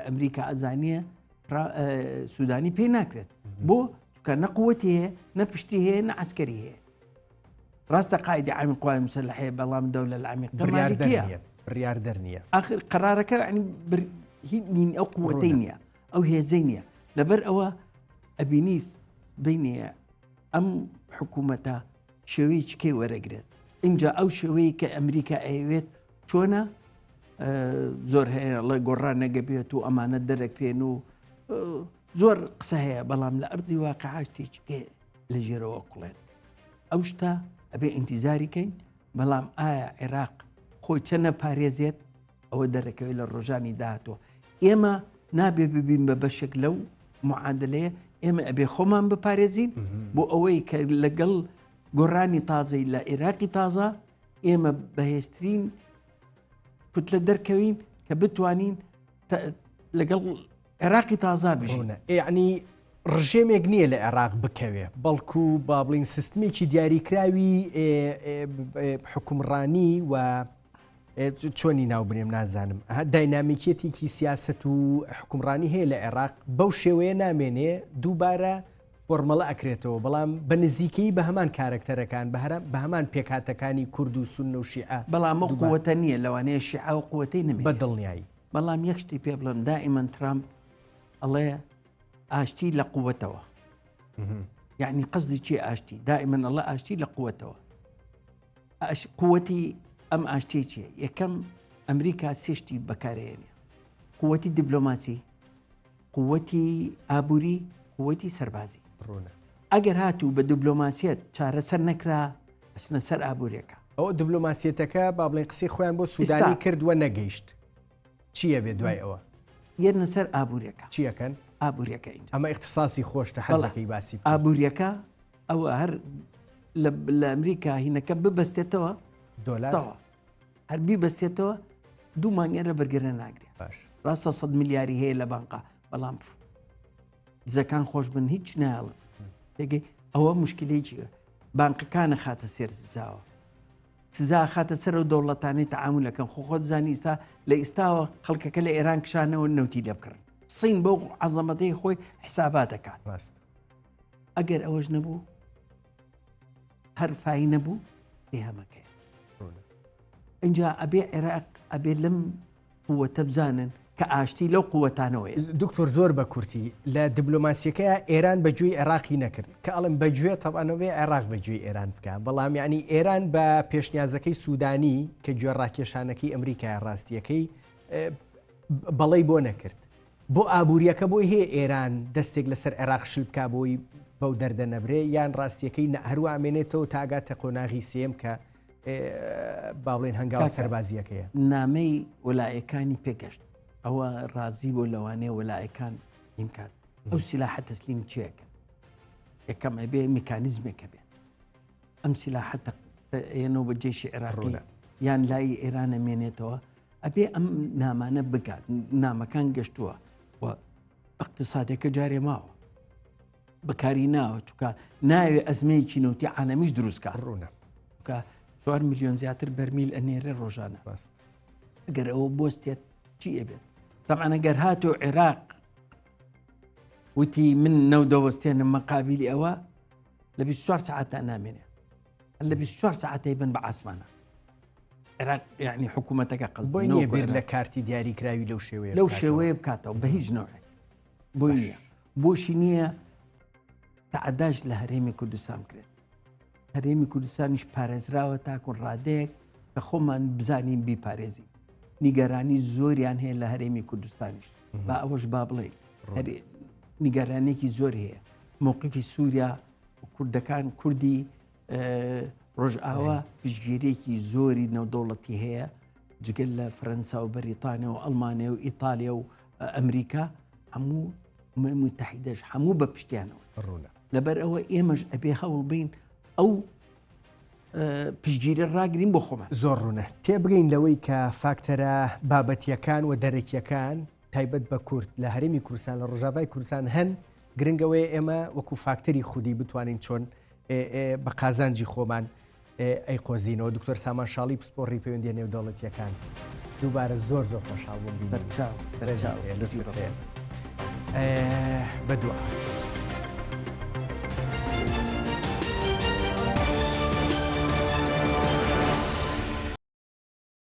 ئەمریکا ئەزانیە سوودانی پێی ناکرێت بۆ کە نەقوەتی هەیە نەپشتی هەیە نە عسکەری هەیە ڕاستە قایدی عامی قوای مسلحەیە بەڵام دەولە العەمیقە بڕیار دەرنیە ئاخر قەرارەکە ینی ئەو قووەتەی نییە ئەو هێزەی نییە لەبەر ئەوە ئەبینیست بینێ ئەم حکوومەتە شێوەیەکی وەرەگرێت اینجا ئەو شێوەیە کە ئەمریکا ئەوێت چۆنە زۆر هەیە لە گۆڕان نەگەبێت و ئەمانە دەرەکرێن و زۆر قسە هەیە بەڵام لە ئەرزی واقعا شتێکی لە ژێرەوە کوڵێت ئەو شتا ئەبێ ئینتیزاریکەین بەڵام ئایا عێراق خۆی چەنە پارێزێت ئەوە دەرەکەوێت لە ڕۆژانی داهاتوە ئێمە نابێ ببین بە بەشێک لەو معادلەیە ئێمە ئەبێ خۆمان بپارێزین بۆ ئەوەی کە لەگەڵ گۆڕانی تازەی لە عێراقی تازە ئێمە بەهێزترین کوتلە دەرکەوین کە بتوانین لەگەڵ عێراقی تازا بژین یعنی ڕژێمێک نییە لە عێراق بکەوێ بەڵکو با بڵین سیستمێکی دیاریکراوی حکومڕانی و چۆنی ناوبرێم نازانم داینامیکێتێکی سیاست و حکومڕانی هەیە لە عێراق بەو شێوەیە نامێنێ دووبارە فۆرمەڵە ئەکرێتەوە بەڵام بە نزیکەی بە هەمان کارکتەرەکان بە هەمان پێکاتەکانی کورد و سون و شیعە بەڵام قووەتە نییە لەوانەیە شیعە و قووەتەی نەمێ بە دڵنیایی بەڵام یەک شتی پێ بڵم دائیمەن ترامپ ئەڵێ ئاشتی لە قووەتەوە یعنی قصدی چی ئاشتی دائیمەن ئەڵێ ئاشتی لە قووەتەوە قووەتی ئەم ئاشتی چیە یەکەم ئەمریکا سێشتی بەکارێنێ قووەتی دیبلۆماسی قووەتی ئابووری قووەتی سەربازی ئەگەر هاتوو بە دیبلۆماسیەت چارەسەر نەکرا ئەچنە سەر ئابوووریەکە ئەو دیبلۆماسیەتەکە با بڵێن قسەی خۆیان بۆ سوودانی کردووە نەگەیشت چییە بێ دوای ئەوە یەنە سەر ئابوووریەکە چیەکەن ئابوووریەکە اینجا ئەمە اختصاسی خۆشتە حەزەکەی باسی ئابوووریەکە ئەوە هەر لە ئەمریکا هینەکە ببەستێتەوە دۆلار هەر بیبەستێتەوە دوو مانگێرە بەرگرە ناگرێت ڕاستە 100 میلیاری هەیە لە بانقا بەڵام دزەکان خۆش بن هیچ ناڵن تێگەی ئەوە مشکلەیەکی بانقەکانە خاتە سێر سزاوە سزا خاتە سەر و دەوڵەتانی تەعاملەکەن خۆ زانی ئێستا لە ئێستاوە خەڵکەکە لە ئێران کشانەوە نەوتی لێ بکڕن سین بەو عەزەمەتەی خۆی حسابات دەکات ئەگەر ئەوەش نەبوو هەر فای نەبوو هەمەکەی اینجا ئەبێ عێراق ئەبێ لەم قووەتە بزانن کە ئاشتی لەو قووەتانەوەی دکتۆر زۆر بە کورتی لە دیبلۆماسیەکەیە ئێران بەگوێی عێراقی نەکرد کە ئەڵم بەگوێ تەبانەوەی عێراق بەگوێی ئێران بکە بەڵام یعنی ئێران بە پێشنیازەکەی سوودانی کە گوێڕاکێشانەکەی ئەمریکای ڕاستیەکەی بەڵێ بۆ نەکرد بۆ ئابوووریەکە بۆی هەیە ئێران دەستێک لەسەر عێراق شل بکە بۆی بەو دەردە نەبرێ یان ڕاستیەکەی هەروە ئامێنێتەوە تاگاتە قۆناغی سێم کە باڵێن هەنگاو سەربازیەکەیە نامەی وەلایەکانی پێگەشت ئەوە ڕازی بۆ لەوانەیە وەلایەکان ئیمکات ئەو سیلاحە تەسلیم چیەکە یەکەم ئەبێ میکانیزمێکە بێت ئەم سیلاحەتە ئێنەوە بە جێشی عێراقی یان لای ئێران ئەمێنێتەوە ئەبێ ئەم نامانە بگات نامەکان گەشتووە و اقتصادەکە جارێ ماوە بەکاری ناوە چونکە ناوێ ئەزمەیەکی نەوتی عالەمیش دروستکە ڕوونە کە 4 میلیۆن زیاتر بەرمیل ئەنێرە ڕۆژانە باست ئەگەر ئەوە بۆستێت چی ئەبێت طبعا ئەگەر هاتۆ عێراق وتی من نەودەوەستێنم مەقابلی ئەوە لە 24 ساعتە نامێنێ لە 24 ساعتەی بن بە ئاسمانە عێراق یعنی حکوومەتەکە قەزد بۆی نییە بیر لە کارتی دیاریکراوی لەو شێوەیە بکاتەوە بە هیچ نەوەی بۆی نییە بۆشی نییە تعداش لە هەرێمی کوردستان کرێت هەرێمی کوردستانیش پارێزراوە تاکو ڕادەیەک کە خۆمان بزانین بیپارێزی نیگەرانی زۆریان هەیە لە هەرێمی کوردستانیش با ئەوەش با بڵێ نیگەرانێکی زۆر هەیە مووقیفی سووریا کوردەکان کوردی ڕۆژئاوا پشتگیرێکی زۆری نەودەوڵەتی هەیە جگەل لە فەرەنسا و بەریتانیا و ئەڵمانیا و ئیتالیا و ئەمریکا هەموو متحیدەش هەموو بە پشتیانەوە لەبەر ئەوە ئێمەش ئەبێ هەوڵ بین ئەو پشتگیرە ڕاگرین بۆ خۆمان زۆر ڕوونە تێبگەین لەوەی کە فاکتەرە بابەتیەکان و دەرەکیەکان تایبەت بە کورد لە هەرێمی کوردستان لە ڕۆژاوای کوردستان هەن گرنگەوەی ئێمە وەکو فاکتەری خودی بتوانین چۆن بە قازانجی خۆمان ئەی قۆزینەوە دکتۆر سامان شاڵی پسپۆڕی پەیوەندیە نێودەوڵەتیەکان دووبارە زۆر خۆشحاڵ بووم سەرچاو بەدووە